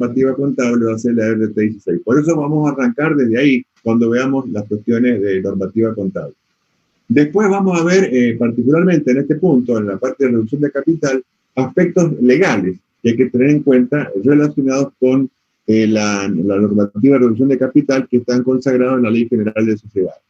normativa contable va a ser la RT 16. Por eso vamos a arrancar desde ahí cuando veamos las cuestiones de normativa contable. Después vamos a ver, particularmente en este punto, en la parte de reducción de capital, aspectos legales que hay que tener en cuenta relacionados con la normativa de reducción de capital que están consagrados en la Ley General de Sociedades.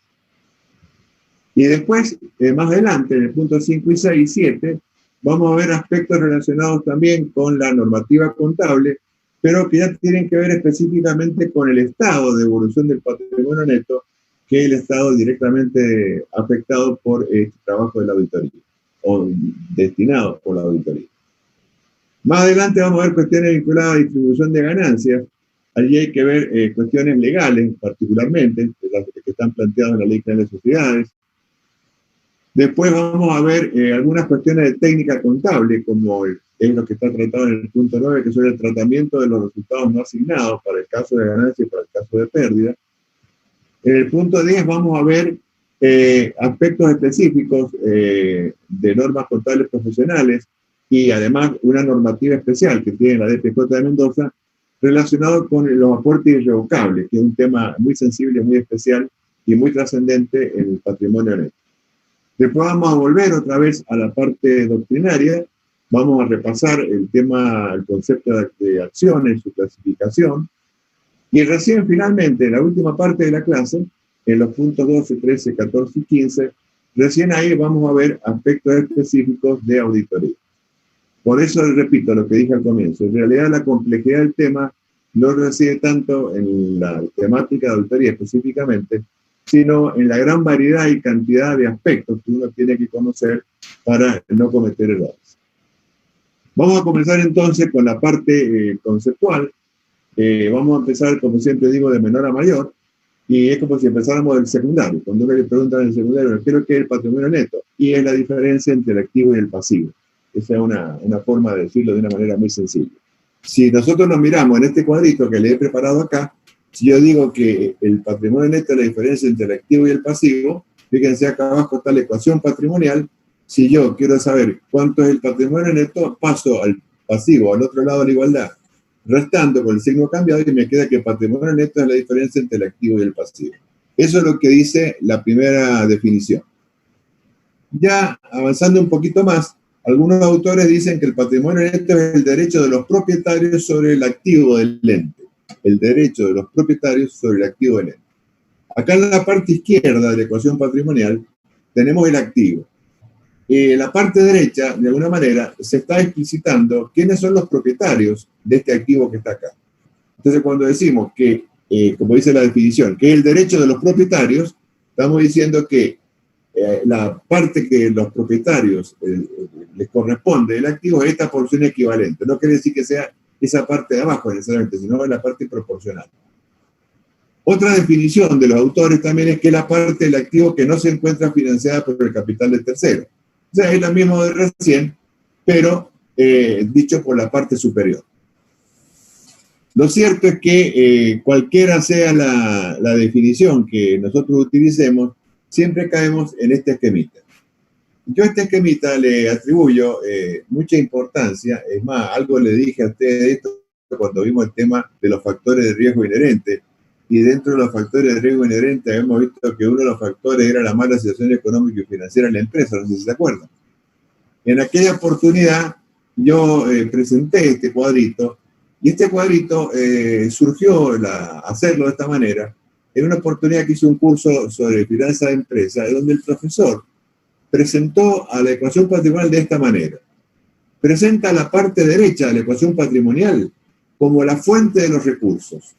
Y después, más adelante, en el punto 5 y 6 y 7, vamos a ver aspectos relacionados también con la normativa contable, pero que ya tienen que ver específicamente con el estado de evolución del patrimonio neto, que es el estado directamente afectado por este trabajo de la auditoría, o destinado por la auditoría. Más adelante vamos a ver cuestiones vinculadas a distribución de ganancias. Allí hay que ver cuestiones legales, particularmente, las que están planteadas en la Ley General de Sociedades. Después vamos a ver algunas cuestiones de técnica contable, como es lo que está tratado en el punto 9, que son el tratamiento de los resultados no asignados para el caso de ganancia y para el caso de pérdida. En el punto 10 vamos a ver aspectos específicos de normas contables profesionales y además una normativa especial que tiene la DPJ de Mendoza relacionado con los aportes irrevocables, que es un tema muy sensible, muy especial y muy trascendente en el patrimonio neto. Después vamos a volver otra vez a la parte doctrinaria, vamos a repasar el tema, el concepto de acciones, su clasificación, y recién finalmente, en la última parte de la clase, en los puntos 12, 13, 14 y 15, recién ahí vamos a ver aspectos específicos de auditoría. Por eso repito lo que dije al comienzo, en realidad la complejidad del tema no reside tanto en la temática de auditoría específicamente, sino en la gran variedad y cantidad de aspectos que uno tiene que conocer para no cometer errores. Vamos a comenzar entonces con la parte conceptual. Vamos a empezar, como siempre digo, de menor a mayor, y es como si empezáramos del secundario. Cuando uno le pregunta en el secundario, ¿qué es lo que es el patrimonio neto? Y es la diferencia entre el activo y el pasivo. Esa es una forma de decirlo de una manera muy sencilla. Si nosotros nos miramos en este cuadrito que le he preparado acá, si yo digo que el patrimonio neto es la diferencia entre el activo y el pasivo, fíjense acá abajo está la ecuación patrimonial. Si yo quiero saber cuánto es el patrimonio neto, paso al pasivo, al otro lado de la igualdad, restando con el signo cambiado y me queda que el patrimonio neto es la diferencia entre el activo y el pasivo. Eso es lo que dice la primera definición. Ya avanzando un poquito más, algunos autores dicen que el patrimonio neto es el derecho de los propietarios sobre el activo del ente. El derecho de los propietarios sobre el activo del ente. Acá en la parte izquierda de la ecuación patrimonial tenemos el activo. En la parte derecha, de alguna manera, se está explicitando quiénes son los propietarios de este activo que está acá. Entonces, cuando decimos que, como dice la definición, que es el derecho de los propietarios, estamos diciendo que la parte que los propietarios les corresponde del activo es esta porción equivalente. No quiere decir que sea esa parte de abajo necesariamente, sino la parte proporcional. Otra definición de los autores también es que la parte del activo que no se encuentra financiada por el capital del tercero. O sea, es la misma de recién, pero dicho por la parte superior. Lo cierto es que cualquiera sea la definición que nosotros utilicemos, siempre caemos en este esquemita. Yo a este esquemita le atribuyo mucha importancia, es más, algo le dije a ustedes de esto cuando vimos el tema de los factores de riesgo inherente, y dentro de los factores de riesgo inherente hemos visto que uno de los factores era la mala situación económica y financiera de la empresa, no sé si se acuerdan. En aquella oportunidad yo presenté este cuadrito, y este cuadrito surgió hacerlo de esta manera en una oportunidad que hice un curso sobre finanzas de empresa, donde el profesor presentó a la ecuación patrimonial de esta manera. Presenta la parte derecha de la ecuación patrimonial como la fuente de los recursos.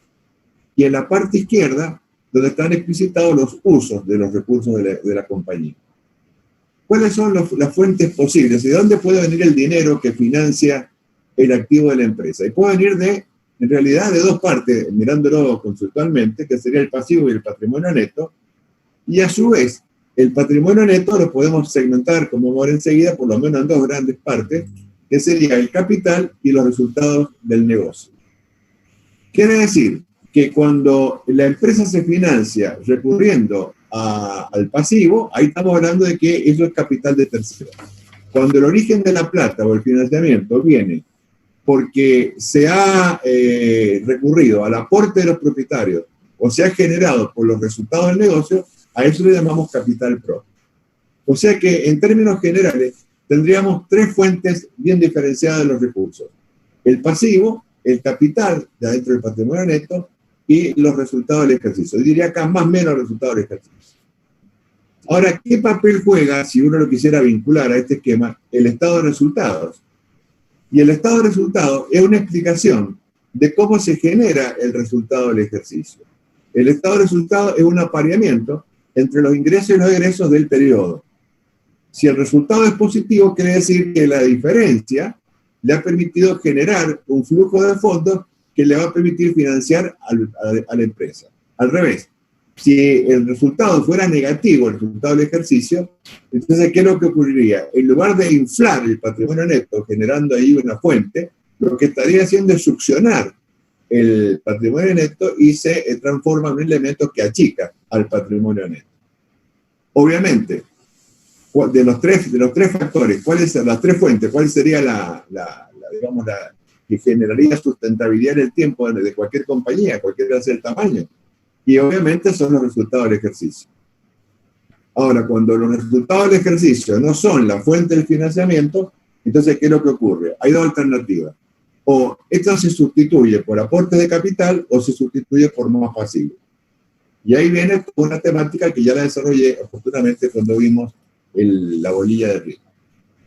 Y en la parte izquierda, donde están explicitados los usos de los recursos de la compañía. ¿Cuáles son las fuentes posibles? ¿De dónde puede venir el dinero que financia el activo de la empresa? Y puede venir en realidad de dos partes, mirándolo conceptualmente, que sería el pasivo y el patrimonio neto. Y a su vez, el patrimonio neto lo podemos segmentar, como vamos a ver enseguida, por lo menos en dos grandes partes, que sería el capital y los resultados del negocio. Quiere decir que cuando la empresa se financia recurriendo al pasivo, ahí estamos hablando de que eso es capital de tercero. Cuando el origen de la plata o el financiamiento viene porque se ha recurrido al aporte de los propietarios o se ha generado por los resultados del negocio, a eso le llamamos capital propio. O sea que en términos generales tendríamos tres fuentes bien diferenciadas de los recursos: el pasivo, el capital de adentro del patrimonio neto y los resultados del ejercicio. Yo diría acá más o menos los resultados del ejercicio. Ahora, ¿qué papel juega, si uno lo quisiera vincular a este esquema, el estado de resultados? Y el estado de resultados es una explicación de cómo se genera el resultado del ejercicio. El estado de resultados es un apareamiento entre los ingresos y los egresos del periodo. Si el resultado es positivo, quiere decir que la diferencia le ha permitido generar un flujo de fondos que le va a permitir financiar a la empresa. Al revés, si el resultado fuera negativo, el resultado del ejercicio, entonces, ¿qué es lo que ocurriría? En lugar de inflar el patrimonio neto, generando ahí una fuente, lo que estaría haciendo es succionar el patrimonio neto y se transforma en un elemento que achica al patrimonio neto. Obviamente, de los tres factores, ¿cuáles son las tres fuentes? ¿Cuál sería la que generaría sustentabilidad en el tiempo de cualquier compañía, cualquiera sea el tamaño? Y obviamente son los resultados del ejercicio. Ahora, cuando los resultados del ejercicio no son la fuente del financiamiento, entonces, ¿qué es lo que ocurre? Hay dos alternativas. O esto se sustituye por aportes de capital o se sustituye por más pasivo. Y ahí viene una temática que ya la desarrollé oportunamente cuando vimos la bolilla de riesgo.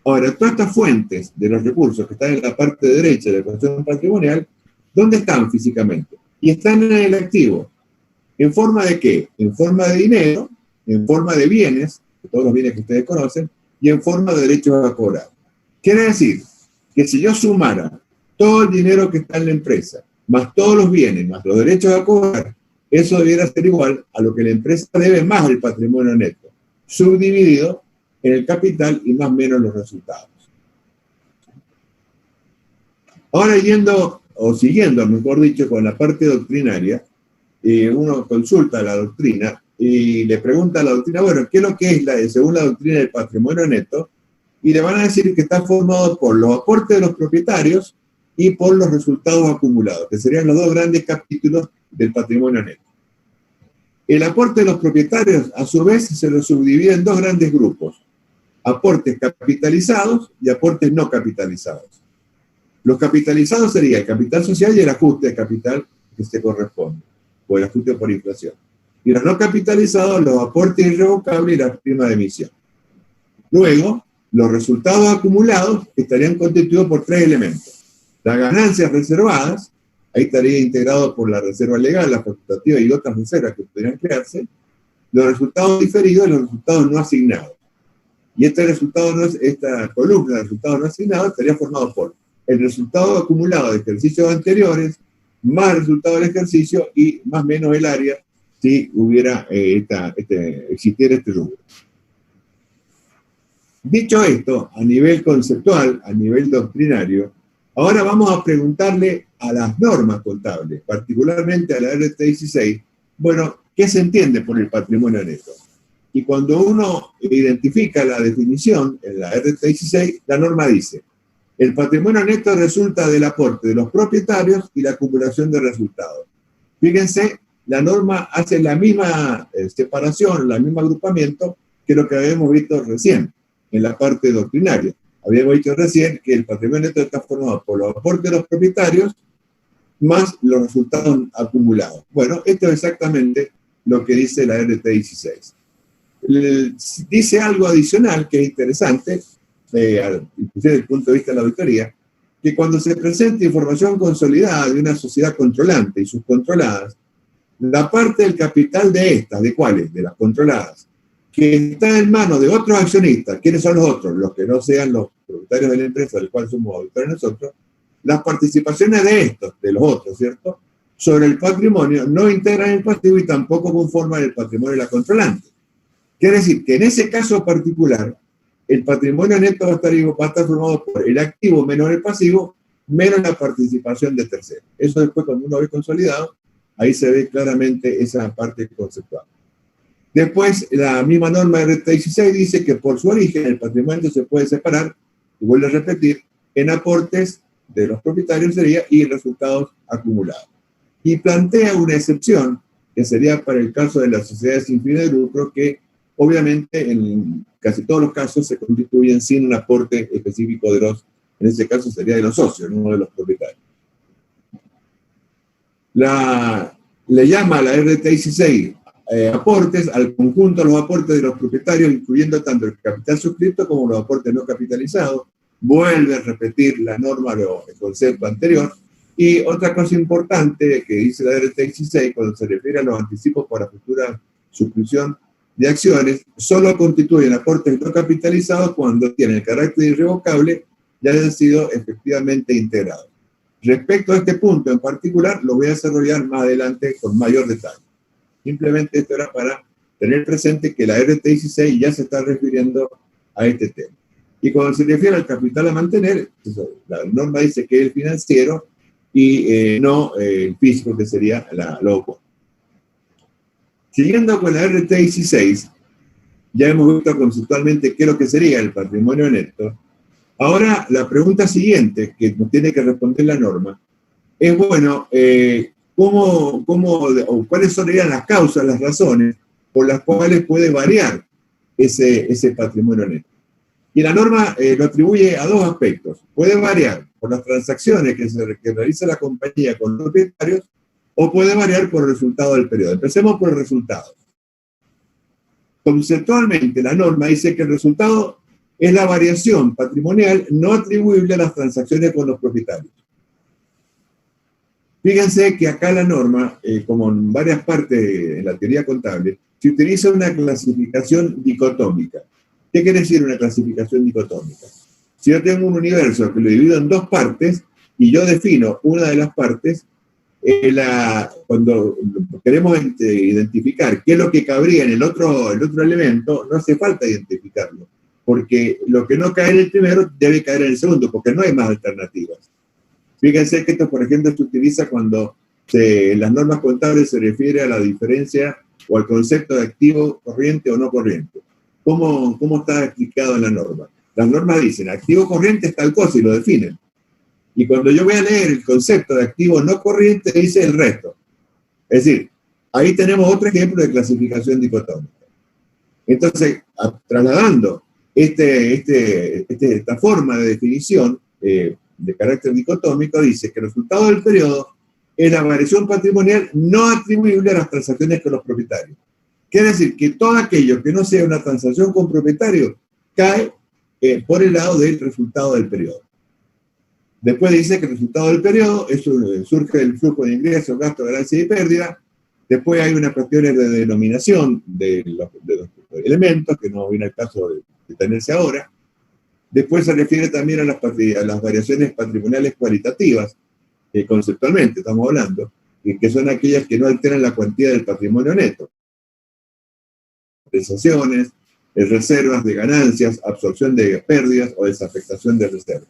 Ahora, todas estas fuentes de los recursos que están en la parte derecha de la ecuación patrimonial, ¿dónde están físicamente? Y están en el activo. ¿En forma de qué? En forma de dinero, en forma de bienes, todos los bienes que ustedes conocen, y en forma de derechos a cobrar. Quiere decir que si yo sumara todo el dinero que está en la empresa, más todos los bienes, más los derechos a cobrar, eso debiera ser igual a lo que la empresa debe más del patrimonio neto, subdividido en el capital y más o menos los resultados. Ahora siguiendo, mejor dicho, con la parte doctrinaria, uno consulta la doctrina y le pregunta a la doctrina, bueno, ¿qué es lo que es según la doctrina del patrimonio neto? Y le van a decir que está formado por los aportes de los propietarios y por los resultados acumulados, que serían los dos grandes capítulos del patrimonio neto. El aporte de los propietarios, a su vez, se lo subdivide en dos grandes grupos: aportes capitalizados y aportes no capitalizados. Los capitalizados sería el capital social y el ajuste de capital que se corresponde, o el ajuste por inflación. Y los no capitalizados, los aportes irrevocables y la prima de emisión. Luego, los resultados acumulados estarían constituidos por tres elementos: las ganancias reservadas, ahí estaría integrado por la reserva legal, la facultativa y otras reservas que podrían crearse; los resultados diferidos y los resultados no asignados. Y esta columna de resultados no asignados estaría formado por el resultado acumulado de ejercicios anteriores, más el resultado del ejercicio y más o menos el área si hubiera existiera este rubro. Dicho esto, a nivel conceptual, a nivel doctrinario, ahora vamos a preguntarle a las normas contables, particularmente a la RT 16, bueno, ¿qué se entiende por el patrimonio neto? Y cuando uno identifica la definición en la RT 16, la norma dice: el patrimonio neto resulta del aporte de los propietarios y la acumulación de resultados. Fíjense, la norma hace la misma separación, el mismo agrupamiento que lo que habíamos visto recién en la parte doctrinaria. Habíamos dicho recién que el patrimonio neto está formado por los aportes de los propietarios más los resultados acumulados. Bueno, esto es exactamente lo que dice la RT 16. Dice algo adicional que es interesante, desde el punto de vista de la auditoría, que cuando se presenta información consolidada de una sociedad controlante y sus controladas, la parte del capital de estas, ¿de cuáles? De las controladas, que está en manos de otros accionistas. ¿Quiénes son los otros? Los que no sean los propietarios de la empresa, del cual somos auditores nosotros. Las participaciones de estos, de los otros, ¿cierto?, sobre el patrimonio no integran el pasivo y tampoco conforman el patrimonio de la controlante. Quiere decir que en ese caso particular, el patrimonio neto va a estar formado por el activo menos el pasivo, menos la participación de terceros. Eso después, cuando uno ve consolidado, ahí se ve claramente esa parte conceptual. Después, la misma norma de RT 16 dice que por su origen el patrimonio se puede separar, y vuelvo a repetir, en aportes de los propietarios sería y resultados acumulados. Y plantea una excepción, que sería para el caso de las sociedades sin fines de lucro, que obviamente en casi todos los casos se constituyen sin un aporte específico de los, en este caso sería de los socios, no de los propietarios. Le llama a la RT 16 aportes al conjunto de los aportes de los propietarios, incluyendo tanto el capital suscrito como los aportes no capitalizados. Vuelve a repetir la norma o el concepto anterior. Y otra cosa importante que dice la RT 16, cuando se refiere a los anticipos para futura suscripción de acciones, solo constituyen aportes no capitalizados cuando tienen carácter irrevocable y hayan sido efectivamente integrados. Respecto a este punto en particular, lo voy a desarrollar más adelante con mayor detalle. Simplemente esto era para tener presente que la RT 16 ya se está refiriendo a este tema. Y cuando se refiere al capital a mantener, la norma dice que es el financiero y no el físico, que sería lo opuesto. Siguiendo con la RT 16, ya hemos visto conceptualmente qué es lo que sería el patrimonio neto. Ahora, la pregunta siguiente que nos tiene que responder la norma es, bueno, ¿cuáles serían las causas, las razones por las cuales puede variar ese patrimonio neto? Y la norma lo atribuye a dos aspectos. Puede variar por las transacciones que realiza la compañía con los propietarios o puede variar por el resultado del periodo. Empecemos por el resultado. Conceptualmente, la norma dice que el resultado es la variación patrimonial no atribuible a las transacciones con los propietarios. Fíjense que acá la norma, como en varias partes de la teoría contable, se utiliza una clasificación dicotómica. ¿Qué quiere decir una clasificación dicotómica? Si yo tengo un universo que lo divido en dos partes y yo defino una de las partes, cuando queremos identificar qué es lo que cabría en el otro elemento, no hace falta identificarlo, porque lo que no cae en el primero debe caer en el segundo, porque no hay más alternativas. Fíjense que esto, por ejemplo, se utiliza cuando en las normas contables se refiere a la diferencia o al concepto de activo corriente o no corriente. ¿Cómo está explicado en la norma? Las normas dicen, activo corriente es tal cosa y lo definen. Y cuando yo voy a leer el concepto de activo no corriente, dice el resto. Es decir, ahí tenemos otro ejemplo de clasificación dicotómica. Entonces, trasladando esta forma de definición de carácter dicotómico, dice que el resultado del periodo es la variación patrimonial no atribuible a las transacciones con los propietarios. Quiere decir que todo aquello que no sea una transacción con propietario cae por el lado del resultado del periodo. Después dice que el resultado del periodo surge del flujo de ingresos, gastos, ganancias y pérdidas. Después hay unas cuestiones de denominación de los elementos, que no viene al caso de tenerse ahora. Después se refiere también a las variaciones patrimoniales cualitativas, conceptualmente estamos hablando, que son aquellas que no alteran la cuantía del patrimonio neto. Compensaciones, reservas de ganancias, absorción de pérdidas o desafectación de reservas.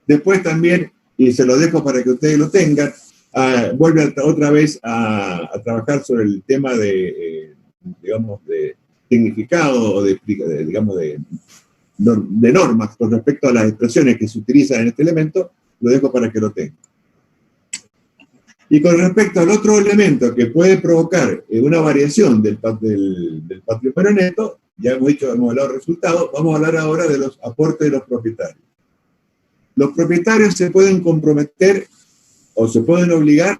Después también, y se lo dejo para que ustedes lo tengan, vuelve otra vez a trabajar sobre el tema de significado o de normas con respecto a las expresiones que se utilizan en este elemento. Lo dejo para que lo tengan. Y con respecto al otro elemento que puede provocar una variación del patrimonio neto, ya hemos hablado del resultado, vamos a hablar ahora de los aportes de los propietarios. Los propietarios se pueden comprometer o se pueden obligar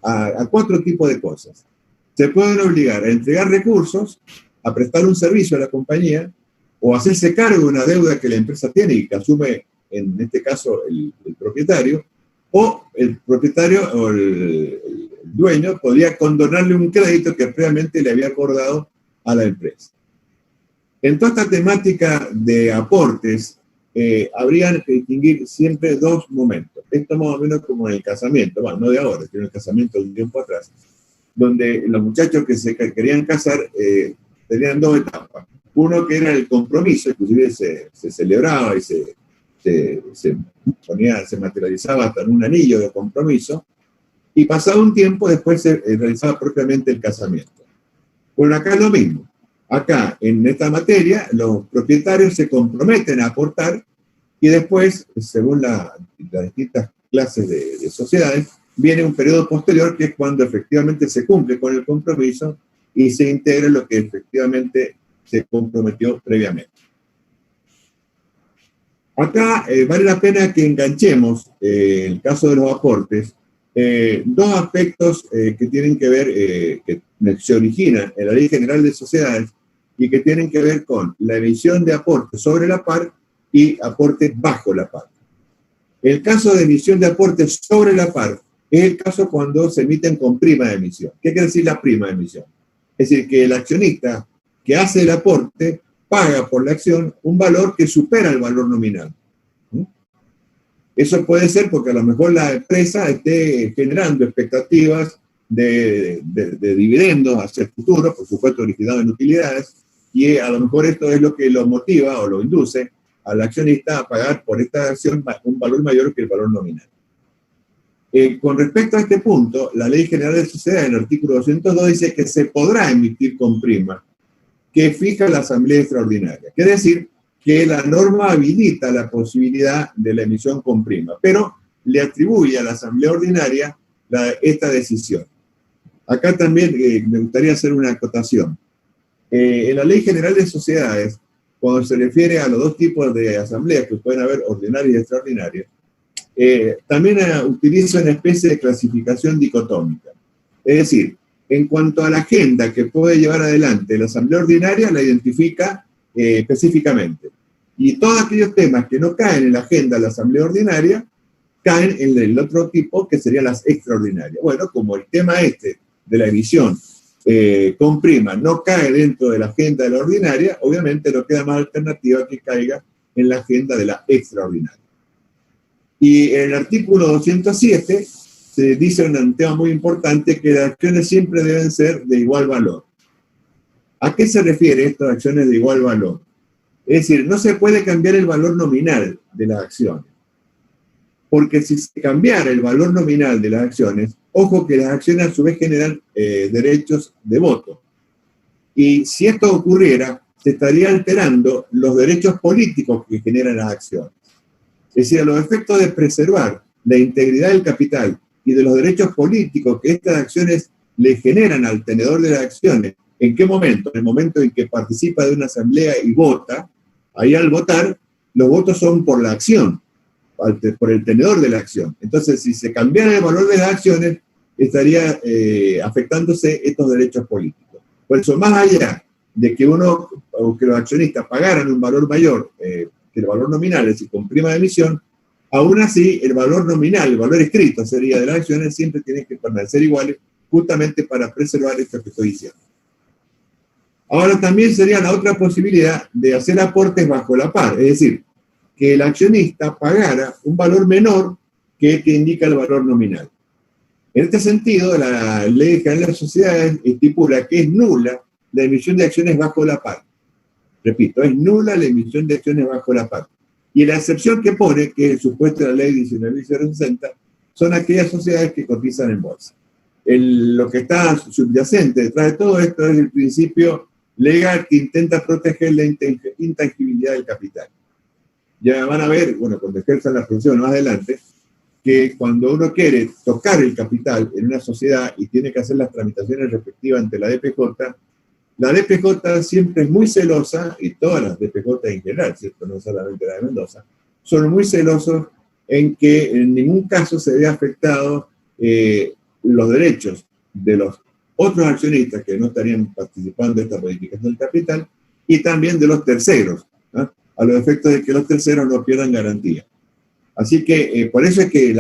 a cuatro tipos de cosas. Se pueden obligar a entregar recursos, a prestar un servicio a la compañía, o a hacerse cargo de una deuda que la empresa tiene y que asume, en este caso, el propietario, o el propietario o el dueño podría condonarle un crédito que previamente le había acordado a la empresa. En toda esta temática de aportes, habría que distinguir siempre dos momentos. Esto más o menos como en el casamiento, bueno, no de ahora, sino en el casamiento de un tiempo atrás, donde los muchachos que se querían casar tenían dos etapas. Uno que era el compromiso, inclusive se celebraba y se materializaba hasta en un anillo de compromiso, y pasado un tiempo después se realizaba propiamente el casamiento. Bueno, acá es lo mismo. Acá, en esta materia, los propietarios se comprometen a aportar y después, según las distintas clases de sociedades, viene un periodo posterior que es cuando efectivamente se cumple con el compromiso y se integra lo que efectivamente se comprometió previamente. Acá vale la pena que enganchemos, en el caso de los aportes, dos aspectos que tienen que ver, que se originan en la Ley General de Sociedades y que tienen que ver con la emisión de aportes sobre la par y aportes bajo la par. El caso de emisión de aportes sobre la par es el caso cuando se emiten con prima de emisión. ¿Qué quiere decir la prima de emisión? Es decir, que el accionista que hace el aporte paga por la acción un valor que supera el valor nominal. Eso puede ser porque a lo mejor la empresa esté generando expectativas de dividendos hacia el futuro, por supuesto originado en utilidades, y a lo mejor esto es lo que lo motiva o lo induce al accionista a pagar por esta acción un valor mayor que el valor nominal. Con respecto a este punto, la Ley General de Sociedades, en el artículo 202, dice que se podrá emitir con prima, que fija la Asamblea Extraordinaria. Quiere decir que la norma habilita la posibilidad de la emisión con prima, pero le atribuye a la Asamblea Ordinaria esta decisión. Acá también me gustaría hacer una acotación. En la Ley General de Sociedades, cuando se refiere a los dos tipos de asambleas que pueden haber, ordinarias y extraordinarias, también utiliza una especie de clasificación dicotómica. Es decir, en cuanto a la agenda que puede llevar adelante la Asamblea Ordinaria, la identifica específicamente. Y todos aquellos temas que no caen en la agenda de la Asamblea Ordinaria, caen en el otro tipo, que serían las extraordinarias. Bueno, como el tema este de la emisión con prima no cae dentro de la agenda de la ordinaria, obviamente no queda más alternativa que caiga en la agenda de la extraordinaria. Y en el artículo 207 se dice un tema muy importante, que las acciones siempre deben ser de igual valor. ¿A qué se refiere esto de acciones de igual valor? Es decir, no se puede cambiar el valor nominal de las acciones. Porque si se cambiara el valor nominal de las acciones, ojo que las acciones a su vez generan derechos de voto. Y si esto ocurriera, se estaría alterando los derechos políticos que generan las acciones. Es decir, a los efectos de preservar la integridad del capital y de los derechos políticos que estas acciones le generan al tenedor de las acciones, ¿en qué momento? En el momento en que participa de una asamblea y vota, ahí al votar, los votos son por la acción, por el tenedor de la acción. Entonces, si se cambiara el valor de las acciones, estaría afectándose estos derechos políticos. Por eso, más allá de que que los accionistas pagaran un valor mayor que el valor nominal, es decir, con prima de emisión, aún así el valor nominal, el valor escrito sería de las acciones, siempre tienen que permanecer iguales, justamente para preservar esto que estoy diciendo. Ahora también sería la otra posibilidad de hacer aportes bajo la par, es decir, que el accionista pagara un valor menor que el que indica el valor nominal. En este sentido, la Ley General de Sociedades estipula que es nula la emisión de acciones bajo la par. Repito, es nula la emisión de acciones bajo la par. Y la excepción que pone, que es el supuesto de la Ley 19.060, son aquellas sociedades que cotizan en bolsa. Lo que está subyacente detrás de todo esto es el principio legal que intenta proteger la intangibilidad del capital. Ya van a ver, bueno, cuando ejerzan la función más adelante, que cuando uno quiere tocar el capital en una sociedad y tiene que hacer las tramitaciones respectivas ante la DPJ siempre es muy celosa, y todas las DPJ en general, ¿cierto? No solamente la de Mendoza, son muy celosos en que en ningún caso se vea afectado los derechos de los otros accionistas que no estarían participando de esta modificación del capital y también de los terceros, ¿no? A los efectos de que los terceros no pierdan garantía. Así que por eso es que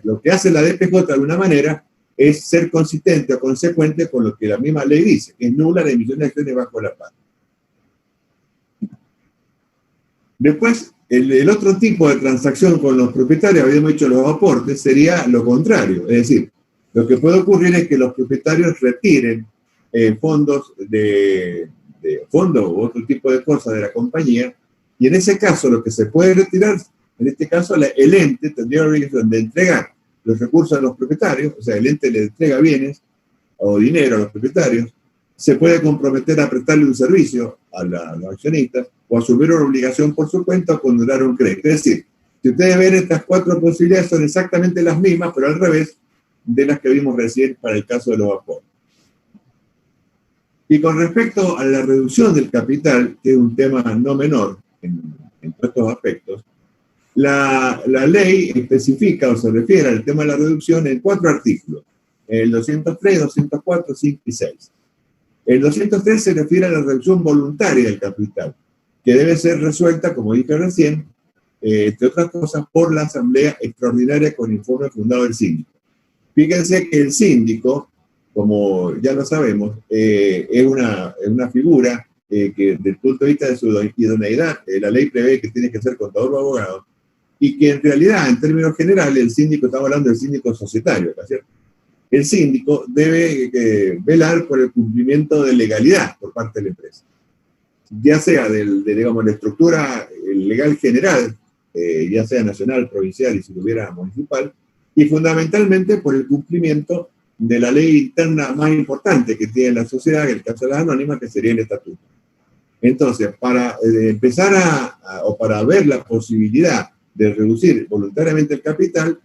lo que hace la DPJ de alguna manera es ser consistente o consecuente con lo que la misma ley dice, que es nula la emisión de acciones bajo la par. Después, el otro tipo de transacción con los propietarios, habíamos hecho los aportes, sería lo contrario. Es decir, lo que puede ocurrir es que los propietarios retiren fondos u otro tipo de cosas de la compañía, y en ese caso lo que se puede retirar, en este caso el ente tendría la obligación de entregar los recursos a los propietarios, o sea, el ente le entrega bienes o dinero a los propietarios, se puede comprometer a prestarle un servicio a los accionistas, o asumir una obligación por su cuenta o condonar un crédito. Es decir, si ustedes ven, estas cuatro posibilidades son exactamente las mismas, pero al revés de las que vimos recién para el caso de los aportes. Y con respecto a la reducción del capital, que es un tema no menor en todos estos aspectos, la ley especifica o se refiere al tema de la reducción en 4 artículos, el 203, 204, 5 y 6. El 203 se refiere a la reducción voluntaria del capital, que debe ser resuelta, como dije recién, entre otras cosas, por la Asamblea Extraordinaria con informe fundado del síndico. Fíjense que el síndico, como ya lo sabemos, es una figura que desde el punto de vista de su idoneidad, la ley prevé que tiene que ser contador o abogado, y que en realidad, en términos generales, el síndico, estamos hablando del síndico societario, ¿cierto? El síndico debe velar por el cumplimiento de legalidad por parte de la empresa, ya sea digamos, la estructura legal general, ya sea nacional, provincial y si tuviera municipal, y fundamentalmente por el cumplimiento de la ley interna más importante que tiene la sociedad, en el caso de las anónimas, que sería el estatuto. Entonces, para empezar o para ver la posibilidad de reducir voluntariamente el capital,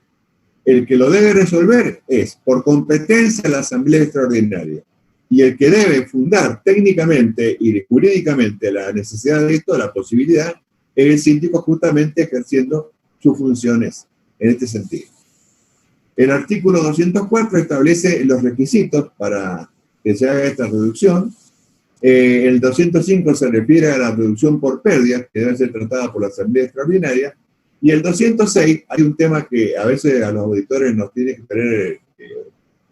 el que lo debe resolver es, por competencia, la Asamblea Extraordinaria. Y el que debe fundar técnicamente y jurídicamente la necesidad de esto, la posibilidad, es el síndico, justamente ejerciendo sus funciones en este sentido. El artículo 204 establece los requisitos para que se haga esta reducción. El 205 se refiere a la reducción por pérdidas, que debe ser tratada por la Asamblea Extraordinaria. Y el 206, hay un tema que a veces a los auditores nos tiene que tener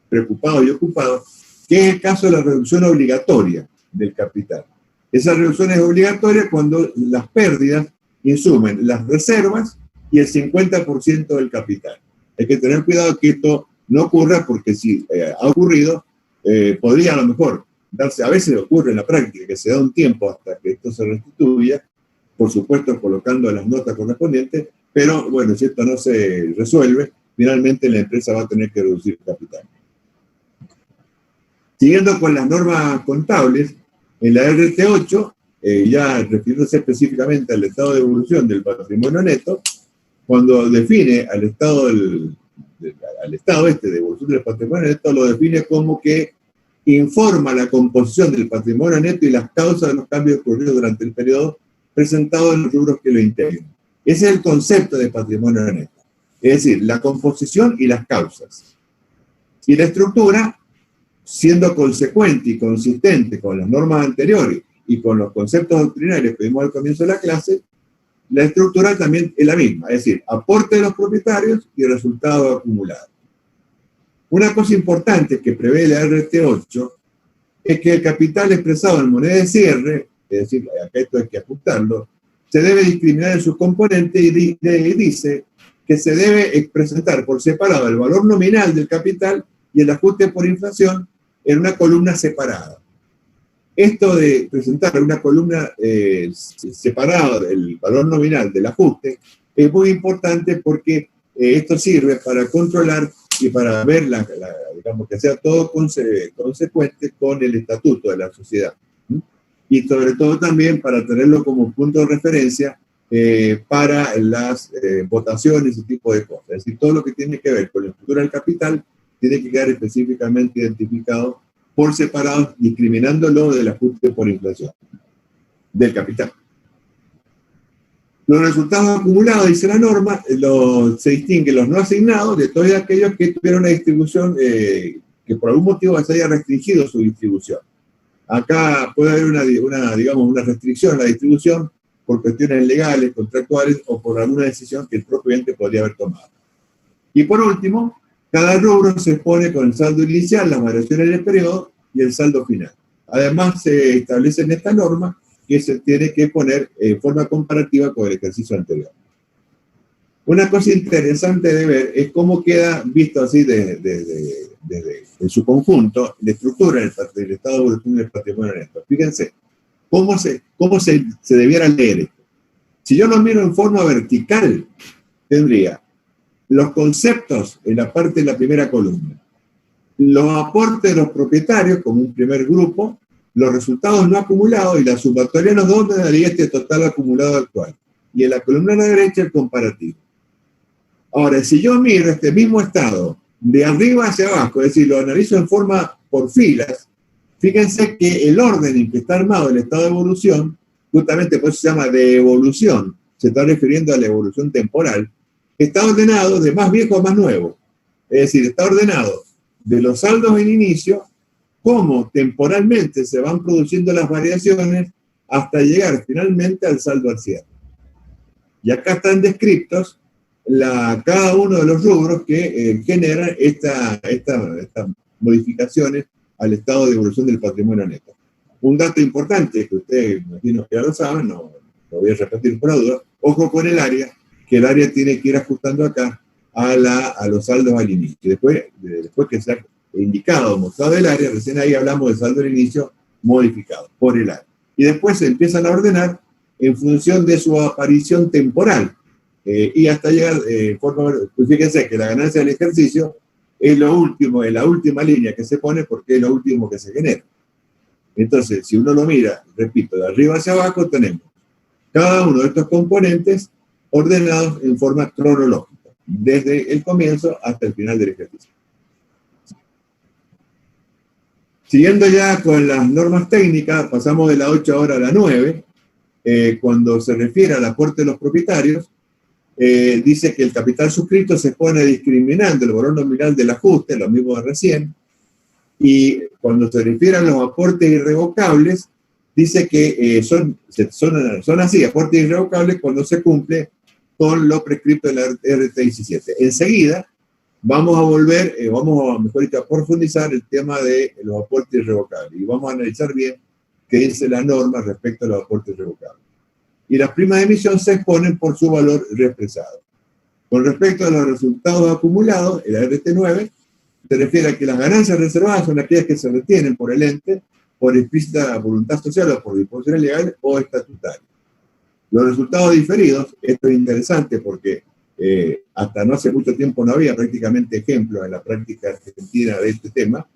preocupados y ocupados, que es el caso de la reducción obligatoria del capital. Esa reducción es obligatoria cuando las pérdidas insumen las reservas y el 50% del capital. Hay que tener cuidado que esto no ocurra, porque si ha ocurrido, podría a lo mejor darse, a veces ocurre en la práctica, que se da un tiempo hasta que esto se restituya, por supuesto colocando las notas correspondientes, pero bueno, si esto no se resuelve, finalmente la empresa va a tener que reducir el capital. Siguiendo con las normas contables, en la RT8, ya refiriéndose específicamente al estado de evolución del patrimonio neto, cuando define al estado de evolución del patrimonio neto, lo define como que informa la composición del patrimonio neto y las causas de los cambios ocurridos durante el periodo presentado en los rubros que lo integran. Ese es el concepto de patrimonio neto, es decir, la composición y las causas. Y la estructura, siendo consecuente y consistente con las normas anteriores y con los conceptos doctrinarios que vimos al comienzo de la clase, la estructura también es la misma, es decir, aporte de los propietarios y resultado acumulado. Una cosa importante que prevé la RT8 es que el capital expresado en moneda de cierre, es decir, acá esto hay que ajustarlo, se debe discriminar en sus componentes y dice que se debe presentar por separado el valor nominal del capital y el ajuste por inflación en una columna separada. Esto de presentar una columna separada del valor nominal del ajuste es muy importante, porque esto sirve para controlar y para ver, digamos, que sea todo consecuente con el estatuto de la sociedad. Y sobre todo también para tenerlo como punto de referencia para las votaciones y ese tipo de cosas. Es decir, todo lo que tiene que ver con la estructura del capital tiene que quedar específicamente identificado por separado, discriminándolo del ajuste por inflación del capital. Los resultados acumulados, dice la norma, se distinguen los no asignados de todos aquellos que tuvieron una distribución que por algún motivo se haya restringido su distribución. Acá puede haber una restricción en la distribución por cuestiones legales, contractuales o por alguna decisión que el propio ente podría haber tomado. Y por último, cada rubro se expone con el saldo inicial, las variaciones del periodo y el saldo final. Además, se establece en esta norma que se tiene que poner en forma comparativa con el ejercicio anterior. Una cosa interesante de ver es cómo queda visto así en su conjunto la estructura del estado de evolución del patrimonio neto. Fíjense cómo se debiera leer esto. Si yo lo miro en forma vertical, tendría los conceptos en la parte de la primera columna, los aportes de los propietarios como un primer grupo, los resultados no acumulados y la sumatoria de los dos me daría este total acumulado actual. Y en la columna a la derecha el comparativo. Ahora, si yo miro este mismo estado de arriba hacia abajo, es decir, lo analizo en forma por filas, fíjense que el orden en que está armado el estado de evolución, justamente por eso se llama de evolución, se está refiriendo a la evolución temporal, está ordenado de más viejo a más nuevo. Es decir, está ordenado de los saldos en inicio, cómo temporalmente se van produciendo las variaciones hasta llegar finalmente al saldo al cierre. Y acá están descritos cada uno de los rubros que generan estas modificaciones al estado de evolución del patrimonio neto. Un dato importante que ustedes, imagino que ya lo saben, no lo voy a repetir por la duda, ojo con el área, que el área tiene que ir ajustando acá a los saldos al inicio. Después que se ha indicado, mostrado el área, recién ahí hablamos de saldo al inicio modificado por el área. Y después se empiezan a ordenar en función de su aparición temporal. Y hasta llegar, pues fíjense que la ganancia del ejercicio es lo último, es la última línea que se pone porque es lo último que se genera. Entonces, si uno lo mira, repito, de arriba hacia abajo tenemos cada uno de estos componentes ordenados en forma cronológica, desde el comienzo hasta el final del ejercicio. Siguiendo ya con las normas técnicas, pasamos de la 8 ahora a la 9, cuando se refiere al aporte de los propietarios, dice que el capital suscrito se pone discriminando el valor nominal del ajuste, lo mismo de recién, y cuando se refiere a los aportes irrevocables, dice que son así, aportes irrevocables cuando se cumple con lo prescrito de la RT 17. Enseguida vamos a volver, mejor dicho, a profundizar el tema de los aportes irrevocables y vamos a analizar bien qué dice la norma respecto a los aportes irrevocables. Y las primas de emisión se exponen por su valor reexpresado. Con respecto a los resultados acumulados, el RT9 se refiere a que las ganancias reservadas son aquellas que se retienen por el ente por explícita voluntad social o por disposición legal o estatutaria. Los resultados diferidos, esto es interesante porque hasta no hace mucho tiempo no había prácticamente ejemplos en la práctica argentina de este tema,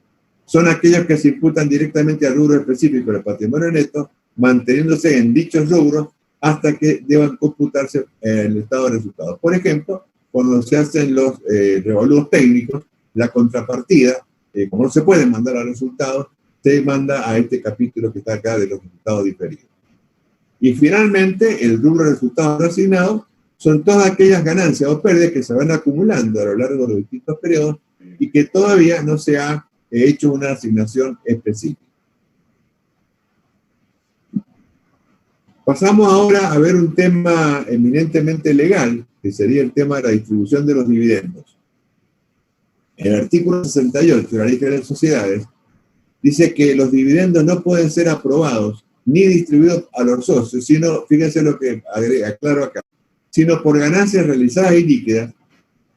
son aquellos que se imputan directamente al rubro específico del patrimonio neto, manteniéndose en dichos rubros hasta que deban computarse el estado de resultados. Por ejemplo, cuando se hacen los revalúos técnicos, la contrapartida, como no se pueden mandar a resultados, se manda a este capítulo que está acá de los resultados diferidos. Y finalmente, el rubro de resultados asignados son todas aquellas ganancias o pérdidas que se van acumulando a lo largo de los distintos periodos y que todavía no se ha hecho una asignación específica. Pasamos ahora a ver un tema eminentemente legal, que sería el tema de la distribución de los dividendos. El artículo 68 de la Ley General de Sociedades dice que los dividendos no pueden ser aprobados ni distribuidos a los socios, sino, fíjense lo que aclaro acá, sino por ganancias realizadas y líquidas,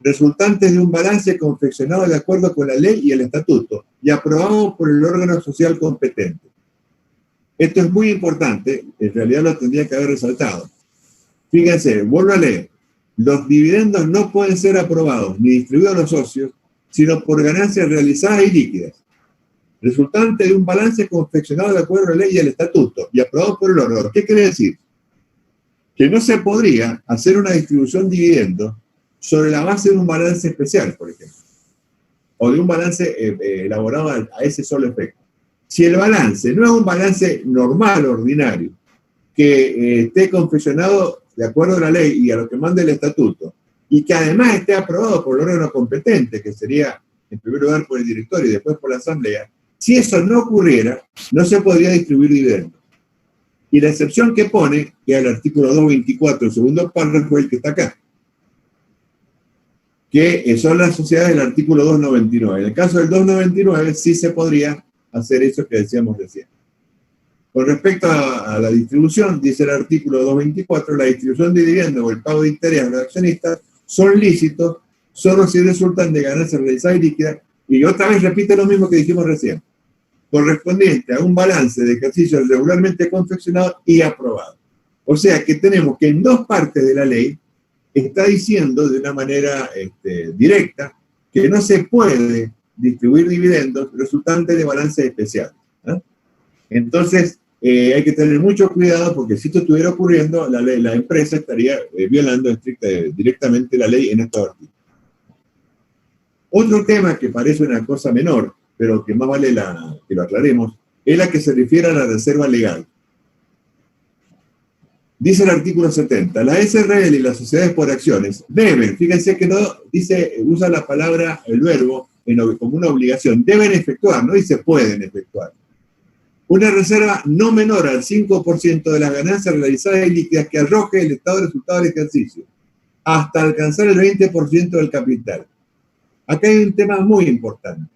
resultantes de un balance confeccionado de acuerdo con la ley y el estatuto, y aprobado por el órgano social competente. Esto es muy importante, en realidad lo tendría que haber resaltado. Fíjense, vuelvo a leer. Los dividendos no pueden ser aprobados ni distribuidos a los socios, sino por ganancias realizadas y líquidas, resultante de un balance confeccionado de acuerdo a la ley y el estatuto, y aprobado por el órgano. ¿Qué quiere decir? Que no se podría hacer una distribución de dividendos sobre la base de un balance especial, por ejemplo, o de un balance elaborado a ese solo efecto. Si el balance no es un balance normal, ordinario, que esté confeccionado de acuerdo a la ley y a lo que manda el estatuto, y que además esté aprobado por el órgano competente, que sería en primer lugar por el directorio y después por la asamblea, si eso no ocurriera, no se podría distribuir dividendos. Y la excepción que pone, que es el artículo 224, el segundo párrafo, el que está acá, que son las sociedades del artículo 299. En el caso del 299 sí se podría hacer eso que decíamos recién. Con respecto a la distribución, dice el artículo 224, la distribución de dividendos o el pago de interés a los accionistas son lícitos solo si resultan de ganancias realizadas y líquidas, y otra vez repite lo mismo que dijimos recién, correspondiente a un balance de ejercicio regularmente confeccionado y aprobado. O sea que tenemos que en dos partes de la ley está diciendo de una manera directa que no se puede distribuir dividendos resultantes de balances especiales. Entonces, hay que tener mucho cuidado porque si esto estuviera ocurriendo, la empresa estaría violando directamente la ley en estos artículos. Otro tema que parece una cosa menor, pero que más vale que lo aclaremos, es la que se refiere a la reserva legal. Dice el artículo 70, la SRL y las sociedades por acciones deben, fíjense que no dice, usa la palabra, el verbo, como una obligación, deben efectuar, no dice pueden efectuar, una reserva no menor al 5% de las ganancias realizadas y líquidas que arroje el estado de resultado del ejercicio, hasta alcanzar el 20% del capital. Acá hay un tema muy importante.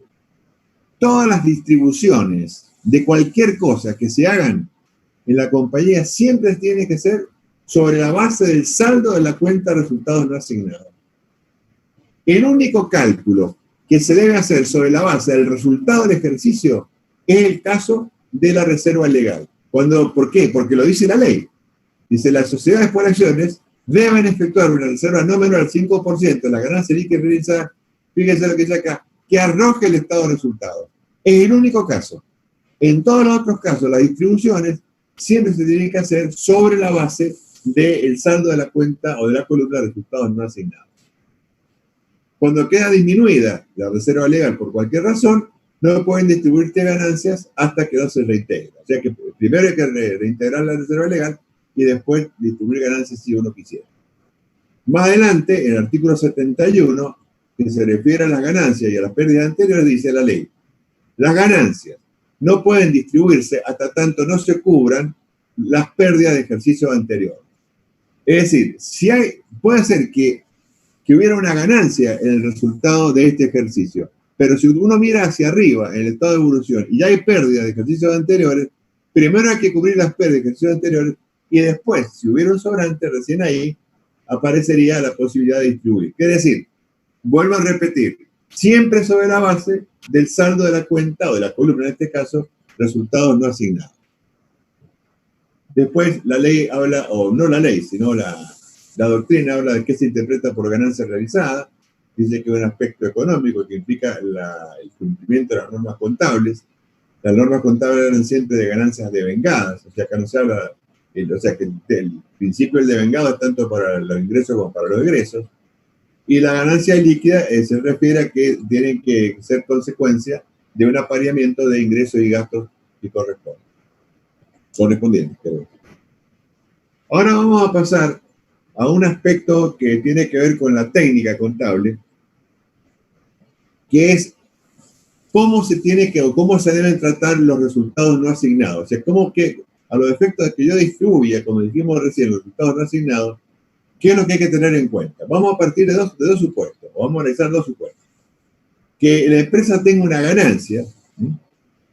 Todas las distribuciones de cualquier cosa que se hagan en la compañía siempre tiene que ser sobre la base del saldo de la cuenta de resultados no asignados. El único cálculo que se debe hacer sobre la base del resultado del ejercicio es el caso de la reserva legal. ¿Por qué? Porque lo dice la ley. Dice, las sociedades por acciones deben efectuar una reserva no menor al 5% de la ganancia líquida realizada, fíjense lo que dice acá, que arroje el estado de resultados. Es el único caso. En todos los otros casos, las distribuciones siempre se tienen que hacer sobre la base del saldo de la cuenta o de la columna de resultados no asignados. Cuando queda disminuida la reserva legal por cualquier razón, no pueden distribuirte ganancias hasta que no se reintegra. O sea que primero hay que reintegrar la reserva legal y después distribuir ganancias si uno quisiera. Más adelante, en el artículo 71, que se refiere a las ganancias y a las pérdidas anteriores, dice la ley, las ganancias no pueden distribuirse hasta tanto no se cubran las pérdidas de ejercicios anteriores. Es decir, puede ser que hubiera una ganancia en el resultado de este ejercicio, pero si uno mira hacia arriba en el estado de evolución y ya hay pérdidas de ejercicios anteriores, primero hay que cubrir las pérdidas de ejercicios anteriores y después, si hubiera un sobrante, recién ahí aparecería la posibilidad de distribuir. Es decir, vuelvo a repetir, siempre sobre la base del saldo de la cuenta o de la columna, en este caso, resultados no asignados. Después la ley habla, o no la ley, sino la doctrina habla de qué se interpreta por ganancia realizada. Dice que es un aspecto económico que implica el cumplimiento de las normas contables. Las normas contables eran siempre de ganancias devengadas, o sea, acá no se habla, o sea, que el principio del devengado es tanto para los ingresos como para los egresos. Y la ganancia líquida se refiere a que tienen que ser consecuencia de un apareamiento de ingresos y gastos que correspondientes. Ahora vamos a pasar a un aspecto que tiene que ver con la técnica contable, que es cómo se deben tratar los resultados no asignados. O sea, cómo que a los efectos de que yo distribuya, como dijimos recién, los resultados no asignados, ¿qué es lo que hay que tener en cuenta? Vamos a partir de dos supuestos, o vamos a analizar dos supuestos. Que la empresa tenga una ganancia,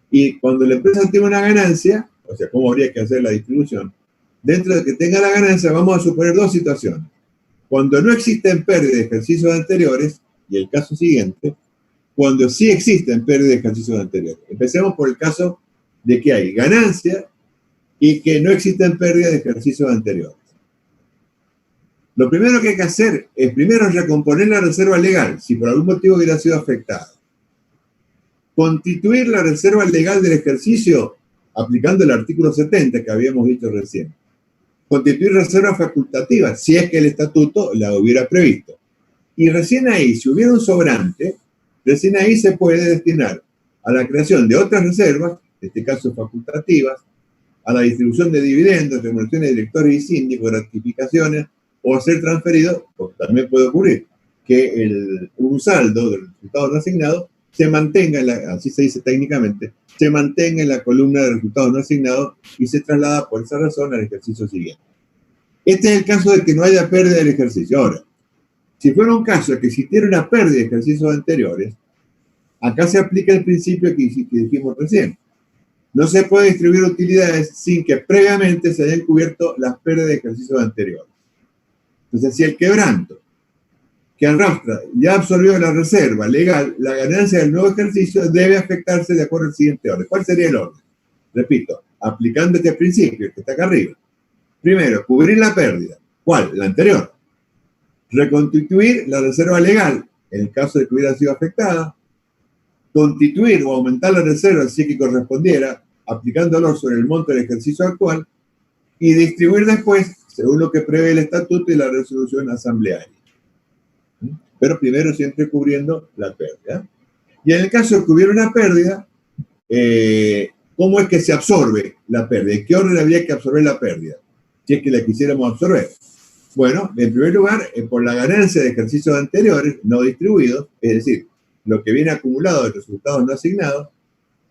y cuando la empresa tenga una ganancia, o sea, ¿cómo habría que hacer la distribución? Dentro de que tenga la ganancia, vamos a suponer dos situaciones. Cuando no existen pérdidas de ejercicios anteriores, y el caso siguiente, cuando sí existen pérdidas de ejercicios anteriores. Empecemos por el caso de que hay ganancia y que no existen pérdidas de ejercicios anteriores. Lo primero que hay que hacer es primero recomponer la reserva legal, si por algún motivo hubiera sido afectada. Constituir la reserva legal del ejercicio aplicando el artículo 70 que habíamos dicho recién. Constituir reserva facultativa, si es que el estatuto la hubiera previsto. Y recién ahí, si hubiera un sobrante, recién ahí se puede destinar a la creación de otras reservas, en este caso facultativas, a la distribución de dividendos, remuneraciones de directores y síndicos, gratificaciones, o a ser transferido, porque también puede ocurrir, que un saldo del resultado no asignado se mantenga, así se dice técnicamente, se mantenga en la columna de resultados no asignados y se traslada por esa razón al ejercicio siguiente. Este es el caso de que no haya pérdida del ejercicio. Ahora, si fuera un caso de que existiera una pérdida de ejercicios anteriores, acá se aplica el principio que dijimos recién. No se puede distribuir utilidades sin que previamente se hayan cubierto las pérdidas de ejercicios anteriores. Entonces, si el quebranto que arrastra ya absorbió la reserva legal, la ganancia del nuevo ejercicio debe afectarse de acuerdo al siguiente orden. ¿Cuál sería el orden? Repito, aplicando este principio que está acá arriba. Primero, cubrir la pérdida. ¿Cuál? La anterior. Reconstituir la reserva legal, en el caso de que hubiera sido afectada. Constituir o aumentar la reserva si es que correspondiera aplicándolo sobre el monto del ejercicio actual, y distribuir después, según lo que prevé el estatuto y la resolución asamblearia. Pero primero siempre cubriendo la pérdida. Y en el caso de que hubiera una pérdida, ¿cómo es que se absorbe la pérdida? ¿En qué orden habría que absorber la pérdida? Si es que la quisiéramos absorber. Bueno, en primer lugar, por la ganancia de ejercicios anteriores no distribuidos, es decir, lo que viene acumulado de resultados no asignados,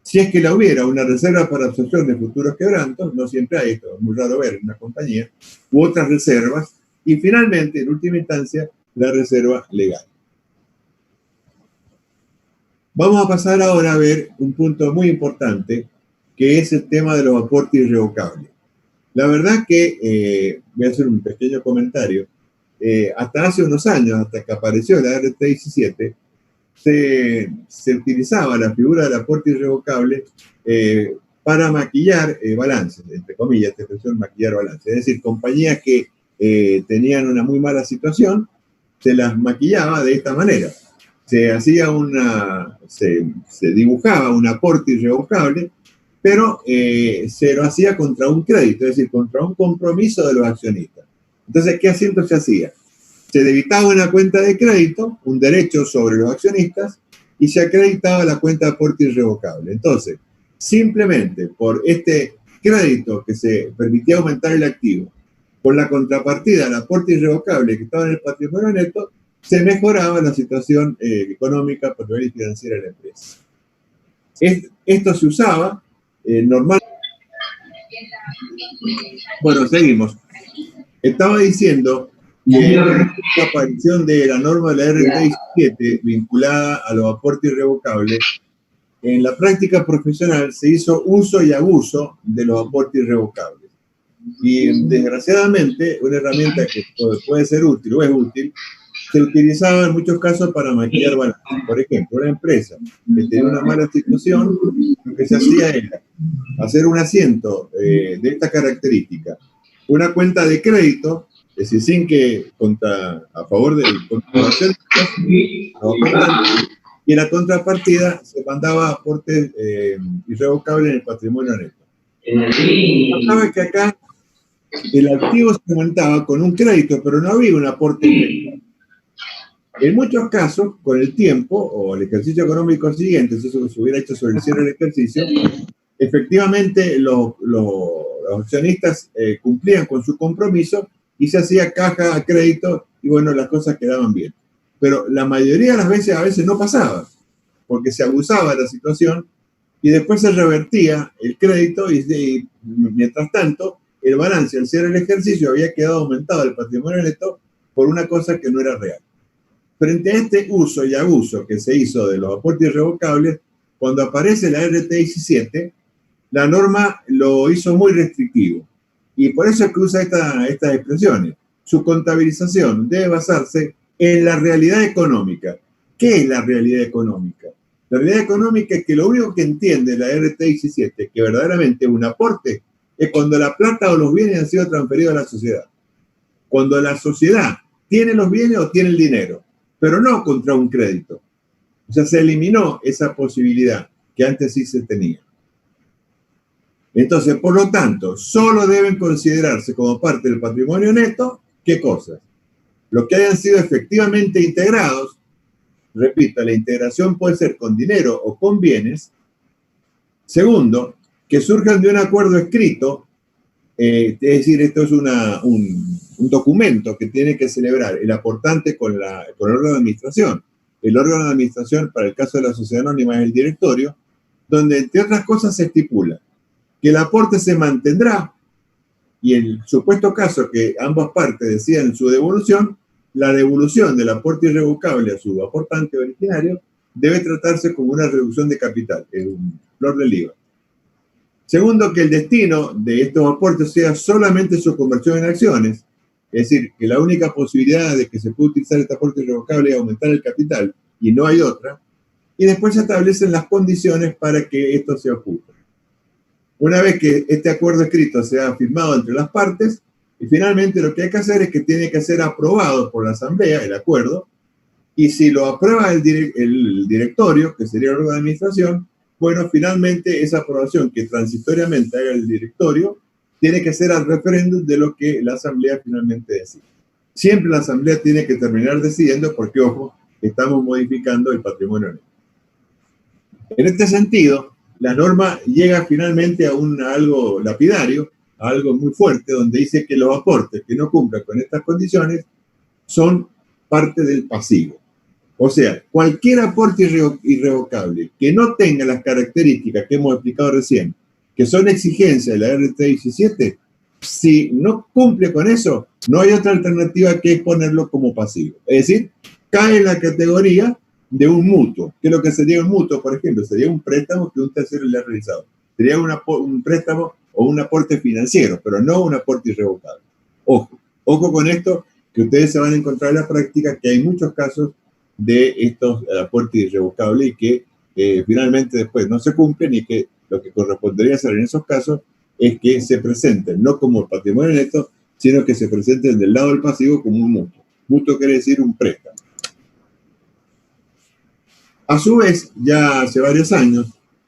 si es que la hubiera una reserva para absorción de futuros quebrantos, no siempre hay, esto es muy raro ver en una compañía, u otras reservas, y finalmente, en última instancia, la reserva legal. Vamos a pasar ahora a ver un punto muy importante, que es el tema de los aportes irrevocables. La verdad que, voy a hacer un pequeño comentario, hasta hace unos años, hasta que apareció la RT 17, se utilizaba la figura del aporte irrevocable para maquillar balances, entre comillas, esta expresión maquillar balances. Es decir, compañías que tenían una muy mala situación, se las maquillaba de esta manera. Se hacía se dibujaba un aporte irrevocable, pero se lo hacía contra un crédito, es decir, contra un compromiso de los accionistas. Entonces, ¿qué asiento se hacía? Se debitaba una cuenta de crédito, un derecho sobre los accionistas, y se acreditaba la cuenta de aporte irrevocable. Entonces, simplemente por este crédito que se permitía aumentar el activo, por la contrapartida del aporte irrevocable que estaba en el patrimonio neto, se mejoraba la situación económica, patrimonial y financiera de la empresa. Esto se usaba normalmente. Bueno, seguimos. Estaba diciendo que la aparición de la norma de la RT 17 vinculada a los aportes irrevocables, en la práctica profesional se hizo uso y abuso de los aportes irrevocables. Y desgraciadamente, una herramienta que puede ser útil o es útil, se utilizaba en muchos casos para maquillar balances. Por ejemplo, una empresa que tenía una mala situación, lo que se hacía era hacer un asiento de esta característica, una cuenta de crédito, es decir, sin que a favor del y en la contrapartida se mandaba aportes irrevocables en el patrimonio neto. Sabes que acá el activo se aumentaba con un crédito, pero no había un aporte directo. En muchos casos, con el tiempo o el ejercicio económico siguiente, eso que se hubiera hecho sobre el cierre del ejercicio, efectivamente los accionistas cumplían con su compromiso y se hacía caja a crédito y bueno, las cosas quedaban bien. Pero la mayoría de las veces, a veces no pasaba, porque se abusaba de la situación y después se revertía el crédito y mientras tanto el balance al cierre del ejercicio había quedado aumentado el patrimonio neto por una cosa que no era real. Frente a este uso y abuso que se hizo de los aportes irrevocables, cuando aparece la RT 17, la norma lo hizo muy restrictivo. Y por eso es que usa estas expresiones. Su contabilización debe basarse en la realidad económica. ¿Qué es la realidad económica? La realidad económica es que lo único que entiende la RT 17, que verdaderamente un aporte, es cuando la plata o los bienes han sido transferidos a la sociedad. Cuando la sociedad tiene los bienes o tiene el dinero, pero no contra un crédito. O sea, se eliminó esa posibilidad que antes sí se tenía. Entonces, por lo tanto, solo deben considerarse como parte del patrimonio neto, ¿qué cosas? Los que hayan sido efectivamente integrados, repito, la integración puede ser con dinero o con bienes. Segundo, que surjan de un acuerdo escrito, es decir, esto es un documento que tiene que celebrar el aportante con el órgano de administración. El órgano de administración, para el caso de la sociedad anónima, es el directorio, donde, entre otras cosas, se estipula que el aporte se mantendrá y en el supuesto caso que ambas partes decidan su devolución, la devolución del aporte irrevocable a su aportante originario debe tratarse como una reducción de capital, es un flor de IVA. Segundo, que el destino de estos aportes sea solamente su conversión en acciones, es decir, que la única posibilidad de que se pueda utilizar este aporte irrevocable es aumentar el capital y no hay otra, y después se establecen las condiciones para que esto se ocurra. Una vez que este acuerdo escrito sea firmado entre las partes, y finalmente lo que hay que hacer es que tiene que ser aprobado por la asamblea, el acuerdo, y si lo aprueba el directorio, que sería el órgano de administración, Bueno, finalmente esa aprobación que transitoriamente haga el directorio tiene que ser al referéndum de lo que la asamblea finalmente decide. Siempre la asamblea tiene que terminar decidiendo porque, ojo, estamos modificando el patrimonio. En este sentido, la norma llega finalmente a algo lapidario, a algo muy fuerte, donde dice que los aportes que no cumplan con estas condiciones son parte del pasivo. O sea, cualquier aporte irrevocable que no tenga las características que hemos explicado recién, que son exigencias de la RT 17, si no cumple con eso, no hay otra alternativa que ponerlo como pasivo. Es decir, cae en la categoría de un mutuo. ¿Qué es lo que sería un mutuo, por ejemplo? Sería un préstamo que un tercero le ha realizado. Sería un préstamo o un aporte financiero, pero no un aporte irrevocable. Ojo con esto, que ustedes se van a encontrar en la práctica que hay muchos casos de estos aportes irrevocables y que finalmente después no se cumplen, y que lo que correspondería hacer en esos casos es que se presenten no como patrimonio neto, sino que se presenten del lado del pasivo como un mutuo. Mutuo quiere decir un préstamo. A su vez, ya hace varios años,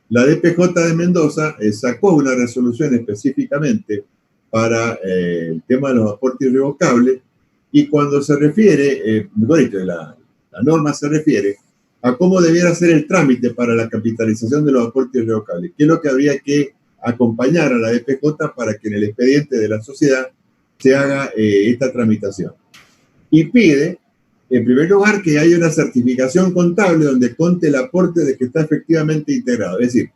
la DPJ de Mendoza sacó una resolución específicamente para el tema de los aportes irrevocables, y cuando se refiere, mejor dicho, la norma se refiere a cómo debiera ser el trámite para la capitalización de los aportes irrevocables, qué es lo que habría que acompañar a la DPJ para que en el expediente de la sociedad se haga esta tramitación. Y pide, en primer lugar, que haya una certificación contable donde conte el aporte de que está efectivamente integrado. Es decir,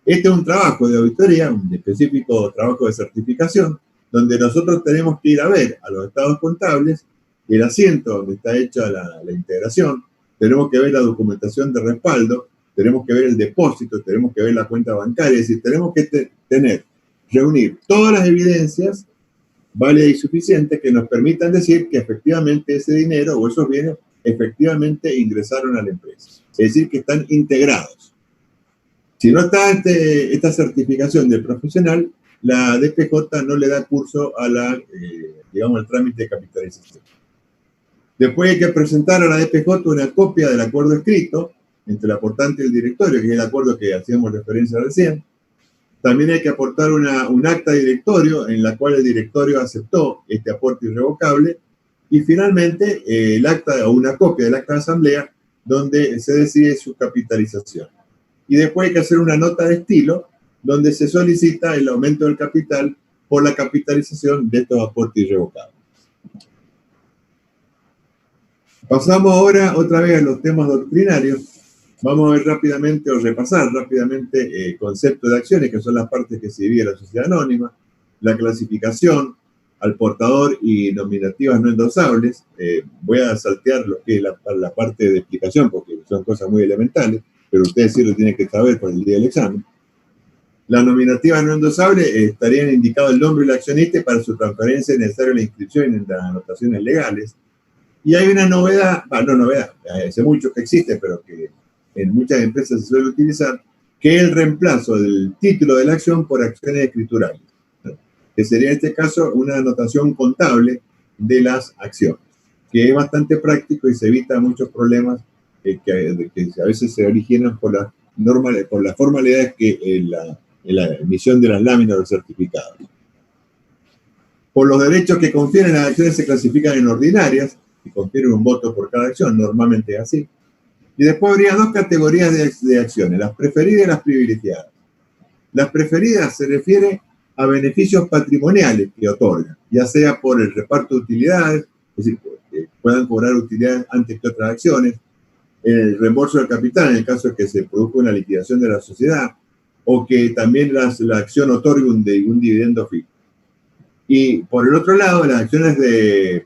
este es un trabajo de auditoría, un específico trabajo de certificación, donde nosotros tenemos que ir a ver a los estados contables el asiento donde está hecha la integración, tenemos que ver la documentación de respaldo, tenemos que ver el depósito, tenemos que ver la cuenta bancaria, es decir, tenemos que reunir todas las evidencias válidas y suficientes que nos permitan decir que efectivamente ese dinero o esos bienes efectivamente ingresaron a la empresa. Es decir, que están integrados. Si no está esta certificación de profesional, la DPJ no le da curso a al trámite de capitalización. Después hay que presentar a la DPJ una copia del acuerdo escrito entre el aportante y el directorio, que es el acuerdo que hacíamos referencia recién. También hay que aportar un acta de directorio en la cual el directorio aceptó este aporte irrevocable, y finalmente el acta o una copia del acta de asamblea donde se decide su capitalización. Y después hay que hacer una nota de estilo donde se solicita el aumento del capital por la capitalización de estos aportes irrevocables. Pasamos ahora otra vez a los temas doctrinarios. Vamos a ver rápidamente o repasar rápidamente conceptos de acciones, que son las partes que se divide la sociedad anónima, la clasificación, al portador y nominativas no endosables. Voy a saltear lo que es la parte de explicación porque son cosas muy elementales, pero ustedes sí lo tienen que saber por el día del examen. Las nominativas no endosables estarían indicado el nombre del accionista para su transferencia es necesaria la inscripción en las anotaciones legales. Y hay una novedad, hace mucho que existe, pero que en muchas empresas se suele utilizar, que es el reemplazo del título de la acción por acciones escriturales, que sería en este caso una anotación contable de las acciones, que es bastante práctico y se evita muchos problemas que a veces se originan por las formalidades que en la emisión de las láminas o los certificados. Por los derechos que confieren las acciones se clasifican en ordinarias, y confieren un voto por cada acción, normalmente es así. Y después habría dos categorías de acciones, las preferidas y las privilegiadas. Las preferidas se refiere a beneficios patrimoniales que otorgan, ya sea por el reparto de utilidades, es decir, que puedan cobrar utilidades antes que otras acciones, el reembolso del capital en el caso de que se produzca una liquidación de la sociedad, o que también la acción otorgue un dividendo fijo. Y por el otro lado, las acciones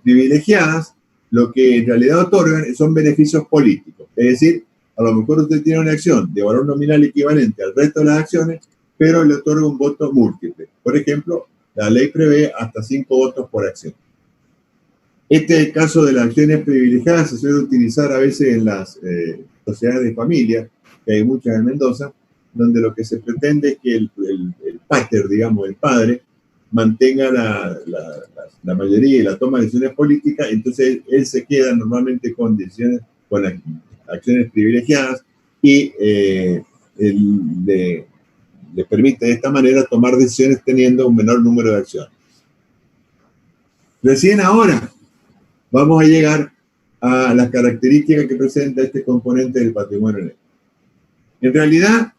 privilegiadas, lo que en realidad otorgan son beneficios políticos. Es decir, a lo mejor usted tiene una acción de valor nominal equivalente al resto de las acciones, pero le otorga un voto múltiple. Por ejemplo, la ley prevé hasta 5 votos por acción. Este es el caso de las acciones privilegiadas, se suele utilizar a veces en las sociedades de familia, que hay muchas en Mendoza, donde lo que se pretende es que el pater, digamos, el padre, mantenga la mayoría y la toma de decisiones políticas, entonces él se queda normalmente con acciones privilegiadas y le permite de esta manera tomar decisiones teniendo un menor número de acciones. Recién ahora vamos a llegar a las características que presenta este componente del patrimonio neto. En realidad,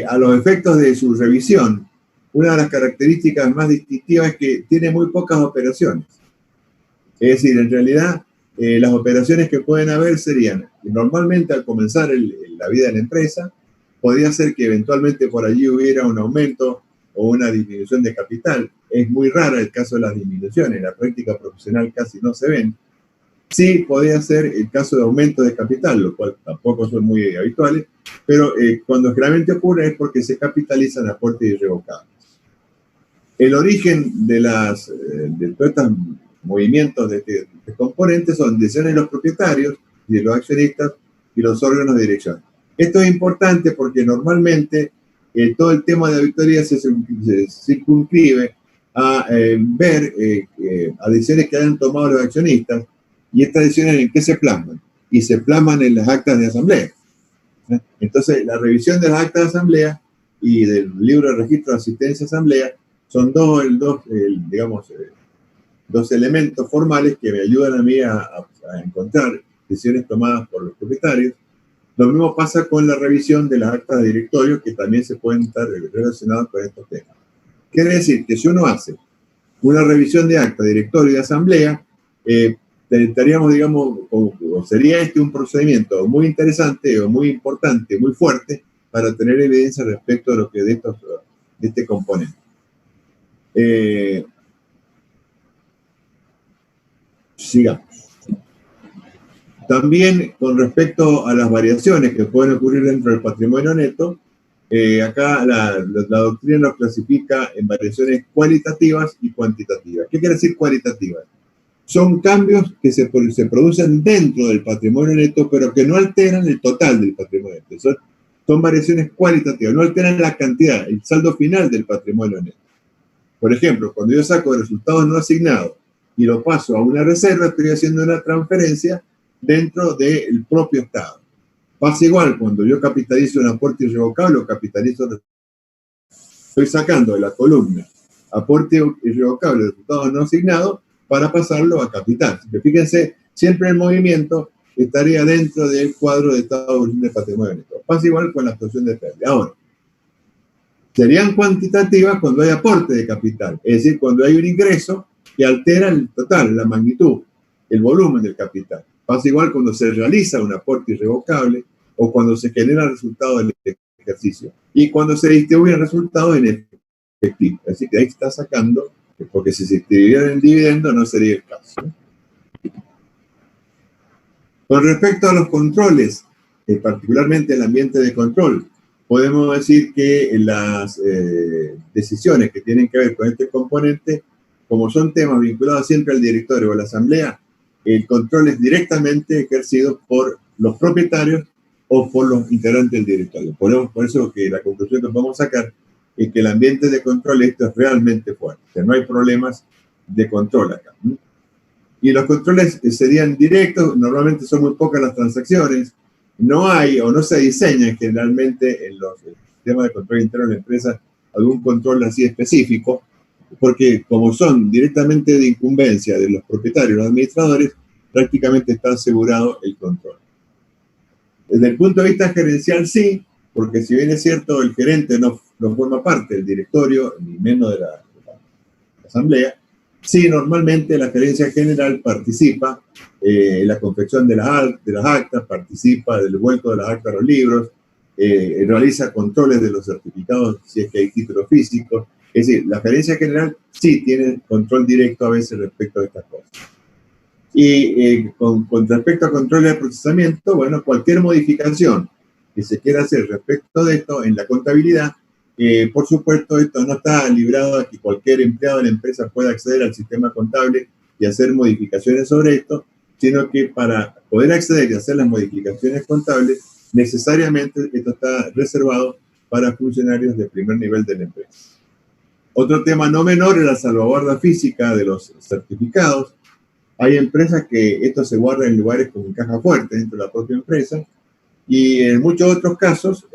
a los efectos de su revisión, una de las características más distintivas es que tiene muy pocas operaciones. Es decir, en realidad, las operaciones que pueden haber serían, normalmente al comenzar la vida de la empresa, podría ser que eventualmente por allí hubiera un aumento o una disminución de capital. Es muy raro el caso de las disminuciones, en la práctica profesional casi no se ven. Sí, podría ser el caso de aumento de capital, lo cual tampoco son muy habituales, pero cuando generalmente ocurre es porque se capitalizan aportes irrevocables. El origen de todos estos movimientos de componentes son decisiones de los propietarios y de los accionistas y los órganos de dirección. Esto es importante porque normalmente todo el tema de auditoría se circunscribe a ver a decisiones que hayan tomado los accionistas y estas decisiones en qué se plasman. Y se plasman en las actas de asamblea. Entonces, la revisión de las actas de asamblea y del libro de registro de asistencia a asamblea son dos elementos formales que me ayudan a mí a encontrar decisiones tomadas por los propietarios. Lo mismo pasa con la revisión de las actas de directorio, que también se pueden estar relacionadas con estos temas. Quiere decir que si uno hace una revisión de acta, directorio y de asamblea, estaríamos, digamos, o sería este un procedimiento muy interesante o muy importante, muy fuerte, para tener evidencia respecto a lo que de este componente. Sigamos. También con respecto a las variaciones que pueden ocurrir dentro del patrimonio neto, acá la doctrina los clasifica en variaciones cualitativas y cuantitativas. ¿Qué quiere decir cualitativas? Son cambios que se producen dentro del patrimonio neto, pero que no alteran el total del patrimonio neto. Son variaciones cualitativas, no alteran la cantidad, el saldo final del patrimonio neto. Por ejemplo, cuando yo saco resultados no asignados y lo paso a una reserva, estoy haciendo una transferencia dentro del propio Estado. Pasa igual cuando yo capitalizo un aporte irrevocable o capitalizo. Estoy sacando de la columna aporte irrevocable, resultados no asignados, para pasarlo a capital. Fíjense, siempre el movimiento estaría dentro del cuadro de estado de evolución del patrimonio neto. Pasa igual con la actuación de pérdida. Ahora, serían cuantitativas cuando hay aporte de capital, es decir, cuando hay un ingreso que altera el total, la magnitud, el volumen del capital. Pasa igual cuando se realiza un aporte irrevocable o cuando se genera resultado del ejercicio y cuando se distribuyen resultados en efectivo. Así que ahí está sacando, porque si se distribuyeran en dividendo no sería el caso. Con respecto a los controles, particularmente el ambiente de control, podemos decir que las decisiones que tienen que ver con este componente, como son temas vinculados siempre al directorio o a la asamblea, el control es directamente ejercido por los propietarios o por los integrantes del directorio. Por eso que la conclusión que podemos sacar es que el ambiente de control esto es realmente fuerte, que no hay problemas de control acá. Y los controles serían directos, normalmente son muy pocas las transacciones, no hay o no se diseña generalmente en los sistemas de control interno de la empresa algún control así específico, porque como son directamente de incumbencia de los propietarios, los administradores, prácticamente está asegurado el control. Desde el punto de vista gerencial sí, porque si bien es cierto el gerente no forma parte del directorio, ni menos de la asamblea, sí normalmente la gerencia general participa en la confección de las actas, participa del vuelco de las actas a los libros, realiza controles de los certificados si es que hay títulos físicos. Es decir, la gerencia general sí tiene control directo a veces respecto a estas cosas. Y con respecto a control de procesamiento, bueno, cualquier modificación que se quiera hacer respecto de esto en la contabilidad, por supuesto, esto no está librado a que cualquier empleado de la empresa pueda acceder al sistema contable y hacer modificaciones sobre esto, sino que para poder acceder y hacer las modificaciones contables, necesariamente esto está reservado para funcionarios de primer nivel de la empresa. Otro tema no menor es la salvaguarda física de los certificados. Hay empresas que esto se guarda en lugares como en caja fuerte dentro de la propia empresa Y en muchos otros casos,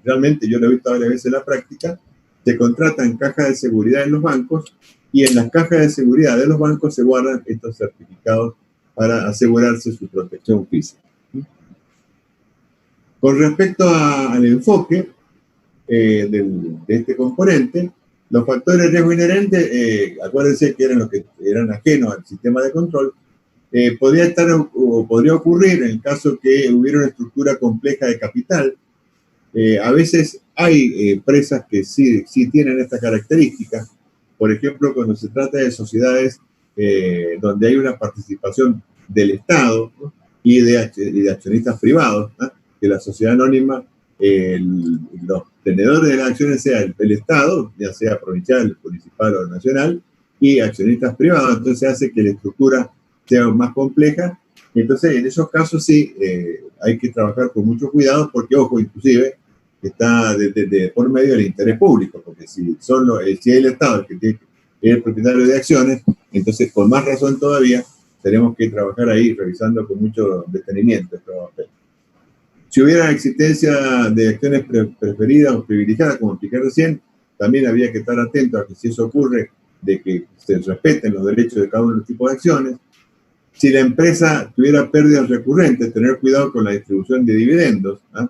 realmente yo lo he visto varias veces en la práctica, se contratan cajas de seguridad en los bancos y en las cajas de seguridad de los bancos se guardan estos certificados para asegurarse su protección física. Con respecto al enfoque de este componente, los factores de riesgo inherentes, acuérdense que eran los que eran ajenos al sistema de control, podría estar o podría ocurrir en el caso que hubiera una estructura compleja de capital. A veces hay empresas que sí tienen esta característica. Por ejemplo, cuando se trata de sociedades donde hay una participación del Estado, ¿no? y de accionistas privados, ¿no? Que la sociedad anónima, los tenedores de las acciones sea el Estado, ya sea provincial, municipal o nacional, y accionistas privados. Entonces hace que la estructura sea más compleja. Entonces, en esos casos sí hay que trabajar con mucho cuidado porque, ojo, inclusive está por medio del interés público, porque si es el Estado el que tiene, es el propietario de acciones, entonces con más razón todavía tenemos que trabajar ahí revisando con mucho detenimiento estos aspectos. Si hubiera existencia de acciones preferidas o privilegiadas, como expliqué recién, también había que estar atento a que si eso ocurre, de que se respeten los derechos de cada uno de los tipos de acciones. Si la empresa tuviera pérdidas recurrentes, tener cuidado con la distribución de dividendos, ¿eh?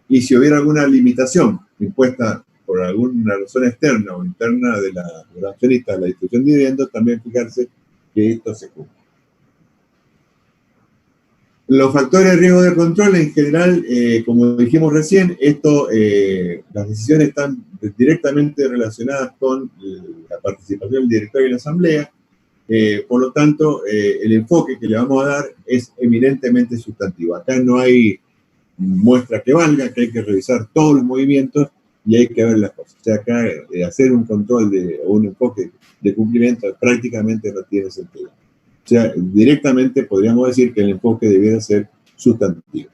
Y si hubiera alguna limitación impuesta por alguna razón externa o interna de la accionista de la distribución de dividendos, también fijarse que esto se cumpla. Los factores de riesgo de control en general, como dijimos recién, las decisiones están directamente relacionadas con la participación del directorio y la asamblea. Por lo tanto, el enfoque que le vamos a dar es eminentemente sustantivo. Acá no hay muestra que valga, que hay que revisar todos los movimientos y hay que ver las cosas. O sea, acá hacer un control o un enfoque de cumplimiento prácticamente no tiene sentido. O sea, directamente podríamos decir que el enfoque debiera ser sustantivo.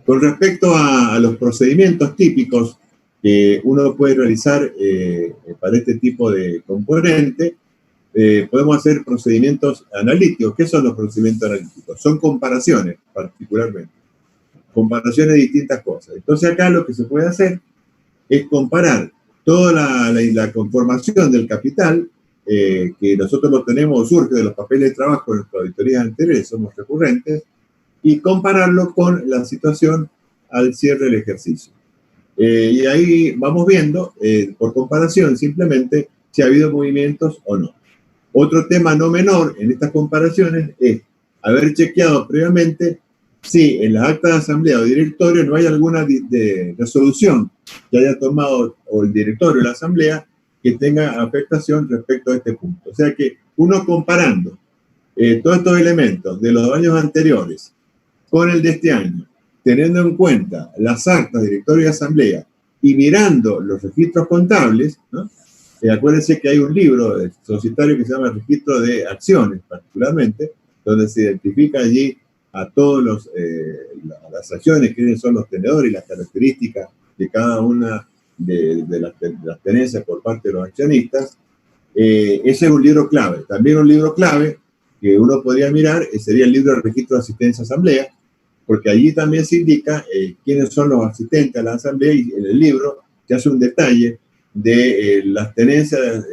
Con respecto a los procedimientos típicos que uno puede realizar para este tipo de componente, podemos hacer procedimientos analíticos. ¿Qué son los procedimientos analíticos? Son comparaciones, particularmente. Comparaciones de distintas cosas. Entonces acá lo que se puede hacer es comparar toda la conformación del capital, que nosotros lo tenemos, surge de los papeles de trabajo de nuestras auditorías anteriores, somos recurrentes, y compararlo con la situación al cierre del ejercicio. Y ahí vamos viendo, por comparación, simplemente si ha habido movimientos o no. Otro tema no menor en estas comparaciones es haber chequeado previamente si en las actas de asamblea o directorio no hay alguna resolución que haya tomado o el directorio o la asamblea que tenga afectación respecto a este punto. O sea que uno comparando todos estos elementos de los años anteriores con el de este año, teniendo en cuenta las actas de directorio y asamblea y mirando los registros contables, ¿no? Acuérdense que hay un libro societario que se llama Registro de Acciones, particularmente, donde se identifica allí a todas las acciones, quiénes son los tenedores y las características de cada una de las tenencias por parte de los accionistas. Ese es un libro clave. También un libro clave que uno podría mirar sería el libro de Registro de Asistencia a Asamblea, porque allí también se indica quiénes son los asistentes a la asamblea y en el libro se hace un detalle de las tenencias,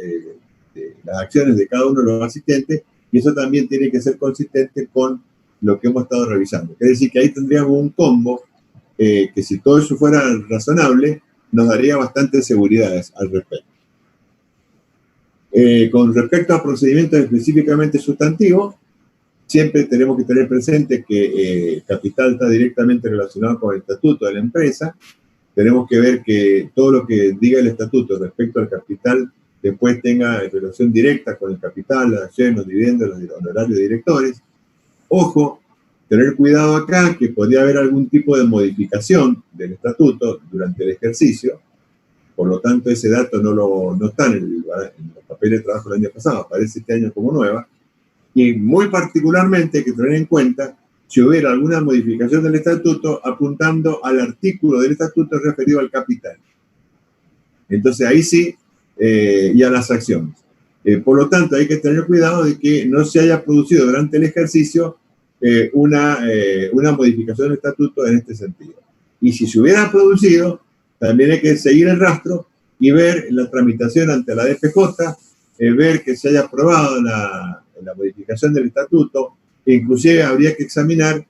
de las acciones de cada uno de los asistentes, y eso también tiene que ser consistente con lo que hemos estado revisando. Quiere decir que ahí tendríamos un combo que si todo eso fuera razonable, nos daría bastantes seguridades al respecto. Con respecto a procedimientos específicamente sustantivos, siempre tenemos que tener presente que el capital está directamente relacionado con el estatuto de la empresa. Tenemos que ver que todo lo que diga el estatuto respecto al capital después tenga relación directa con el capital, las acciones, los dividendos, los honorarios de directores. Ojo, tener cuidado acá que podría haber algún tipo de modificación del estatuto durante el ejercicio. Por lo tanto, ese dato no está en los papeles de trabajo del año pasado, aparece este año como nueva. Y muy particularmente hay que tener en cuenta si hubiera alguna modificación del estatuto apuntando al artículo del estatuto referido al capital. Entonces ahí sí, y a las acciones. Por lo tanto, hay que tener cuidado de que no se haya producido durante el ejercicio una modificación del estatuto en este sentido. Y si se hubiera producido, también hay que seguir el rastro y ver la tramitación ante la DPJ, ver que se haya aprobado la modificación del estatuto, e inclusive habría que examinar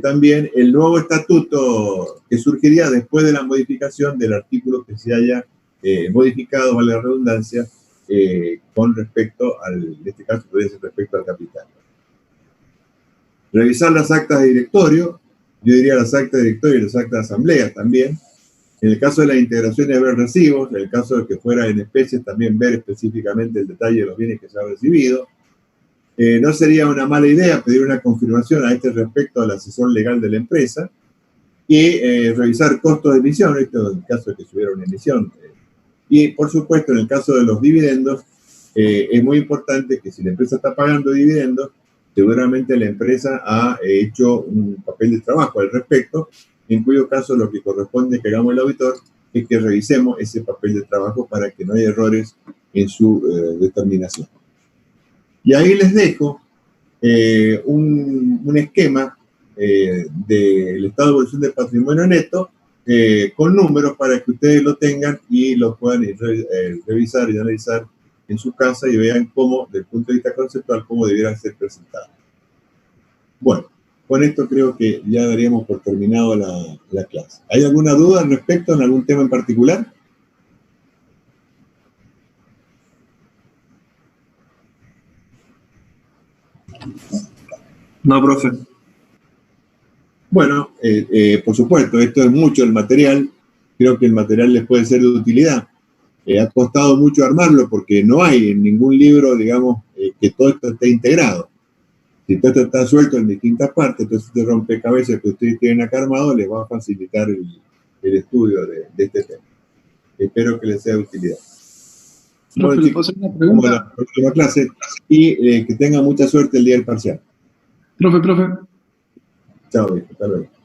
también el nuevo estatuto que surgiría después de la modificación del artículo que se haya modificado, vale la redundancia, con respecto en este caso podría ser respecto al capital. Revisar las actas de directorio, yo diría las actas de directorio y las actas de asamblea también. En el caso de las integraciones, ver recibos. En el caso de que fuera en especies, también ver específicamente el detalle de los bienes que se han recibido. No sería una mala idea pedir una confirmación a este respecto al asesor legal de la empresa y revisar costos de emisión, esto en el caso de que se hubiera una emisión. Y, por supuesto, en el caso de los dividendos, es muy importante que si la empresa está pagando dividendos, seguramente la empresa ha hecho un papel de trabajo al respecto, en cuyo caso lo que corresponde que hagamos el auditor es que revisemos ese papel de trabajo para que no haya errores en su determinación. Y ahí les dejo un esquema del estado de evolución del patrimonio neto con números para que ustedes lo tengan y lo puedan revisar y analizar en su casa y vean cómo, desde el punto de vista conceptual, cómo debiera ser presentado. Bueno, con esto creo que ya daríamos por terminado la clase. ¿Hay alguna duda al respecto en algún tema en particular? No, profe. Bueno, por supuesto, esto es mucho el material. Creo que el material les puede ser de utilidad. Ha costado mucho armarlo porque no hay en ningún libro, digamos, que todo esto esté integrado. Si todo esto está suelto en distintas partes, entonces este rompecabezas que ustedes tienen acá armado les va a facilitar el estudio de este tema. Espero que les sea de utilidad. Profe, ¿le puedo hacer una pregunta? La próxima clase y que tengan mucha suerte el día del parcial. Profe. Chao, hasta luego.